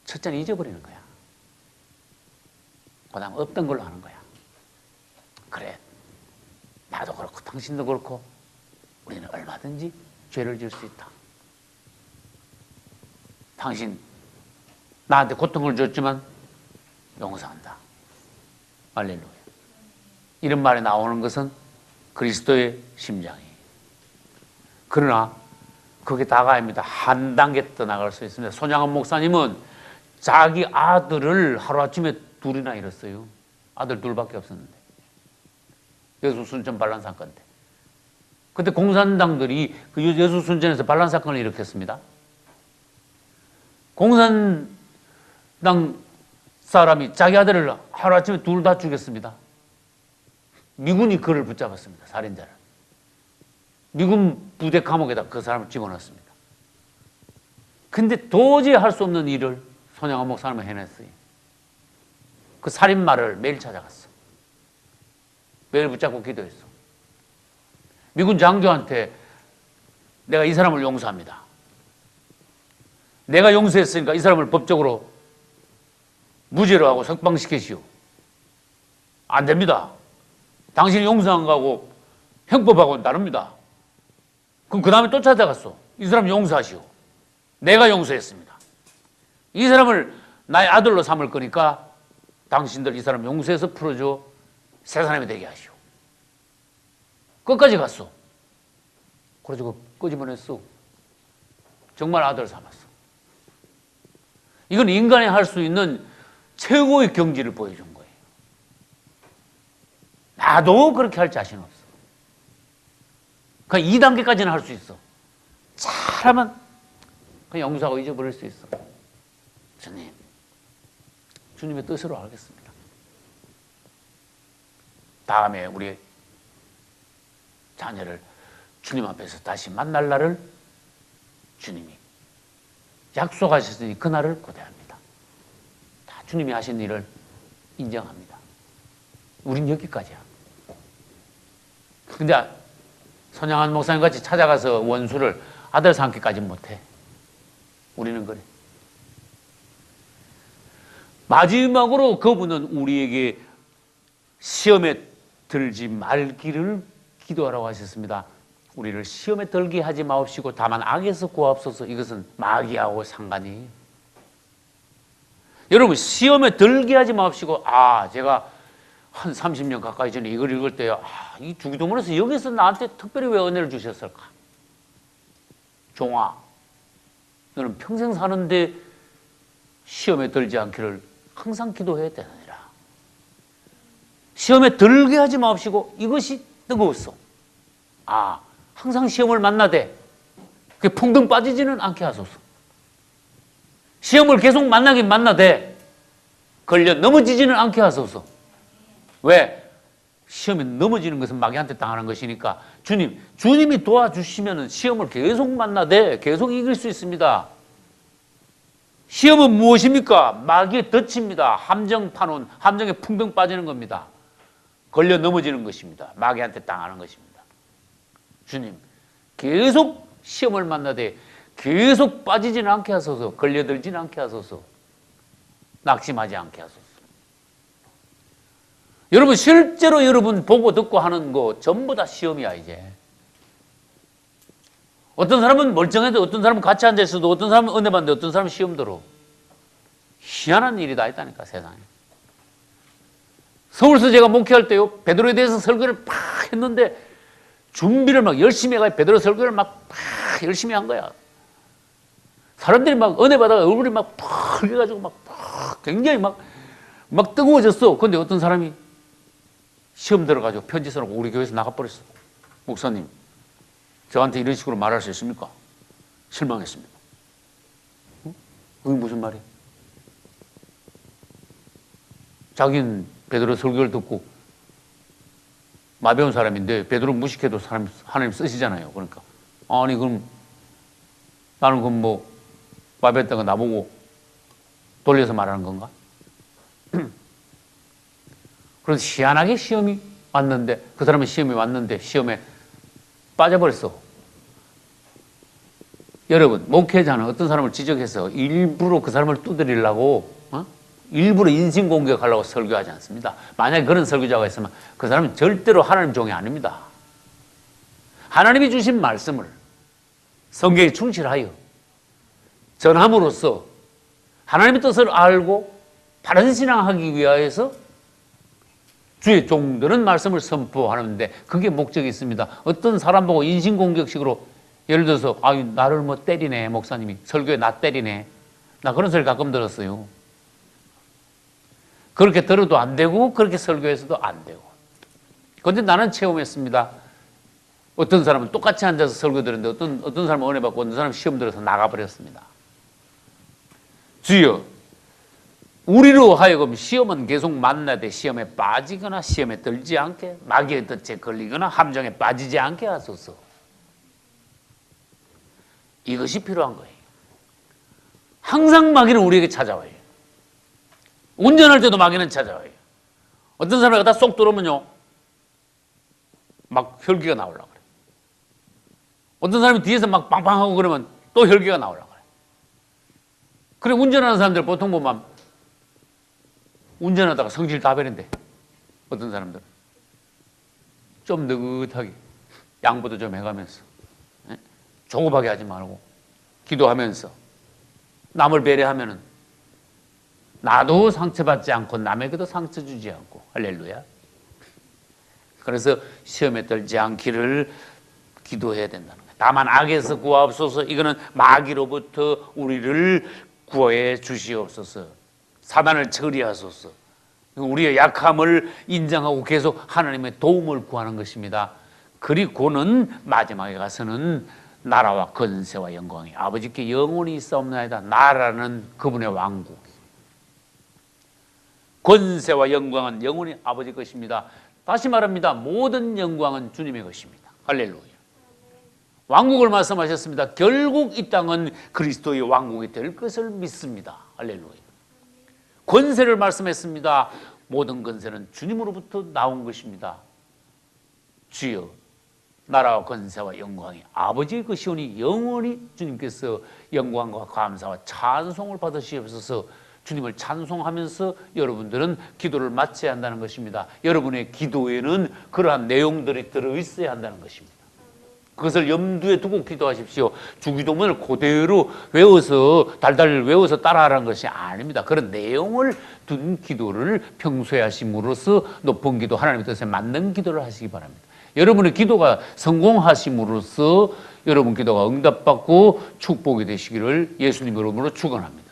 첫째는 잊어버리는 거야. 그 다음 없던 걸로 하는 거야. 그래, 나도 그렇고 당신도 그렇고 우리는 얼마든지 죄를 지을 수 있다. 당신 나한테 고통을 줬지만 용서한다. 할렐루야. 이런 말이 나오는 것은 그리스도의 심장이에요. 그러나 그게 다가 아닙니다. 한 단계 더 나갈 수 있습니다. 손양원 목사님은 자기 아들을 하루아침에 둘이나 잃었어요. 아들 둘밖에 없었는데. 예수 순천 반란 사건 때. 그때 공산당들이 그 예수 순천에서 반란 사건을 일으켰습니다. 공산당 사람이 자기 아들을 하루아침에 둘 다 죽였습니다. 미군이 그를 붙잡았습니다. 살인자를. 미군 부대 감옥에다 그 사람을 집어넣었습니다. 근데 도저히 할 수 없는 일을 손양원 목사님은 해냈어요. 그 살인마를 매일 찾아갔어. 매일 붙잡고 기도했어. 미군 장교한테 내가 이 사람을 용서합니다. 내가 용서했으니까 이 사람을 법적으로 무죄로 하고 석방시키시오. 안 됩니다. 당신이 용서한 거하고 형법하고는 다릅니다. 그럼 그 다음에 또 찾아갔어. 이 사람 용서하시오. 내가 용서했습니다. 이 사람을 나의 아들로 삼을 거니까 당신들 이 사람 용서해서 풀어줘. 새 사람이 되게 하시오. 끝까지 갔어. 그래서 끄집어냈어. 정말 아들 삼았어. 이건 인간이 할 수 있는 최고의 경지를 보여준 거예요. 나도 그렇게 할 자신 없어. 그냥 2단계까지는 할 수 있어. 잘하면 그냥 용서하고 잊어버릴 수 있어. 주님의 뜻으로 하겠습니다. 다음에 우리 자녀를 주님 앞에서 다시 만날 날을 주님이 약속하셨으니 그날을 고대합니다. 다 주님이 하신 일을 인정합니다. 우린 여기까지야. 근데 손양한 목사님 같이 찾아가서 원수를 아들 삼기까지 못해. 우리는 그래. 마지막으로 그분은 우리에게 시험에 들지 말기를 기도하라고 하셨습니다. 우리를 시험에 들게 하지 마옵시고 다만 악에서 구하옵소서. 이것은 마귀하고 상관이. 여러분, 시험에 들게 하지 마옵시고, 제가 한 30년 가까이 전에 이걸 읽을 때요, 이 주기도문에서 여기서 나한테 특별히 왜 은혜를 주셨을까? 종아, 너는 평생 사는데 시험에 들지 않기를 항상 기도해야 되느니라. 시험에 들게 하지 마옵시고 이것이 뜨거웠어. 항상 시험을 만나되 그 풍덩 빠지지는 않게 하소서. 시험을 계속 만나긴 만나되 걸려 넘어지지는 않게 하소서. 왜? 시험에 넘어지는 것은 마귀한테 당하는 것이니까 주님이 도와주시면 시험을 계속 만나되 계속 이길 수 있습니다. 시험은 무엇입니까? 마귀의 덫입니다. 함정파는 함정에 풍덩 빠지는 겁니다. 걸려 넘어지는 것입니다. 마귀한테 당하는 것입니다. 주님, 계속 시험을 만나되 계속 빠지지는 않게 하소서. 걸려들지는 않게 하소서. 낙심하지 않게 하소서. 여러분, 실제로 여러분 보고 듣고 하는 거 전부 다 시험이야. 이제 어떤 사람은 멀쩡해도 어떤 사람은 같이 앉아있어도 어떤 사람은 은혜 받는데 어떤 사람은 시험 들어. 희한한 일이 다 있다니까, 세상에. 서울서 제가 목회할 때요, 베드로에 대해서 설교를 막 했는데 준비를 막 열심히 해가지고 베드로 설교를 막 열심히 한 거야. 사람들이 막 은혜 받아가 얼굴이 막 펄해가지고 막 굉장히 막 뜨거워졌어. 근데 어떤 사람이 시험 들어가지고 편지 써놓고 우리 교회에서 나가버렸어. 목사님, 저한테 이런 식으로 말할 수 있습니까? 실망했습니다. 그게 무슨 말이야? 자기는 베드로 설교를 듣고 마배운 사람인데 베드로 무식해도 하나님 쓰시잖아요. 그러니까 아니 그럼 나는 그럼 뭐 마배했다가 나보고 돌려서 말하는 건가? 그래서 희한하게 시험이 왔는데, 그 사람은 시험이 왔는데 시험에 빠져버렸어. 여러분, 목회자는 어떤 사람을 지적해서 일부러 그 사람을 두드리려고 일부러 인신공격하려고 설교하지 않습니다. 만약에 그런 설교자가 있으면 그 사람은 절대로 하나님 종이 아닙니다. 하나님이 주신 말씀을 성경에 충실하여 전함으로써 하나님의 뜻을 알고 바른 신앙하기 위하여서 주의 종들은 말씀을 선포하는데 그게 목적이 있습니다. 어떤 사람 보고 인신공격식으로 예를 들어서 나를 뭐 때리네, 목사님이 설교에 나 때리네, 나 그런 소리 가끔 들었어요. 그렇게 들어도 안 되고 그렇게 설교해서도 안 되고. 그런데 나는 체험했습니다. 어떤 사람은 똑같이 앉아서 설교 들었는데 어떤 사람은 은혜 받고 어떤 사람은 시험 들어서 나가버렸습니다. 주여, 우리로 하여금 시험은 계속 만나되 시험에 빠지거나 시험에 들지 않게, 마귀의 덫에 걸리거나 함정에 빠지지 않게 하소서. 이것이 필요한 거예요. 항상 마귀는 우리에게 찾아와요. 운전할 때도 마귀는 찾아와요. 어떤 사람이 갖다 쏙 들어오면요, 막 혈기가 나오려고 그래요. 어떤 사람이 뒤에서 막 빵빵하고 그러면 또 혈기가 나오려고 그래요. 그래, 운전하는 사람들 보통 보면 운전하다가 성질 다 버린대. 어떤 사람들은 좀 느긋하게 양보도 좀 해가면서, 조급하게 하지 말고 기도하면서 남을 배려하면은 나도 상처받지 않고 남에게도 상처 주지 않고. 할렐루야. 그래서 시험에 들지 않기를 기도해야 된다는 거예요. 다만 악에서 구하옵소서. 이거는 마귀로부터 우리를 구해 주시옵소서. 사단을 처리하소서. 우리의 약함을 인정하고 계속 하나님의 도움을 구하는 것입니다. 그리고는 마지막에 가서는 나라와 권세와 영광이 아버지께 영원히 있사옵나이다. 나라는 그분의 왕국, 권세와 영광은 영원히 아버지 것입니다. 다시 말합니다. 모든 영광은 주님의 것입니다. 할렐루야. 왕국을 말씀하셨습니다. 결국 이 땅은 그리스도의 왕국이 될 것을 믿습니다. 할렐루야. 권세를 말씀했습니다. 모든 권세는 주님으로부터 나온 것입니다. 주여, 나라와 권세와 영광이 아버지의 것이오니 영원히 주님께서 영광과 감사와 찬송을 받으시옵소서. 주님을 찬송하면서 여러분들은 기도를 마쳐야 한다는 것입니다. 여러분의 기도에는 그러한 내용들이 들어있어야 한다는 것입니다. 그것을 염두에 두고 기도하십시오. 주기도문을 그대로 외워서 달달 외워서 따라하라는 것이 아닙니다. 그런 내용을 둔 기도를 평소에 하심으로써 높은 기도, 하나님의 뜻에 맞는 기도를 하시기 바랍니다. 여러분의 기도가 성공하심으로써 여러분 기도가 응답받고 축복이 되시기를 예수님 이름으로 축원합니다.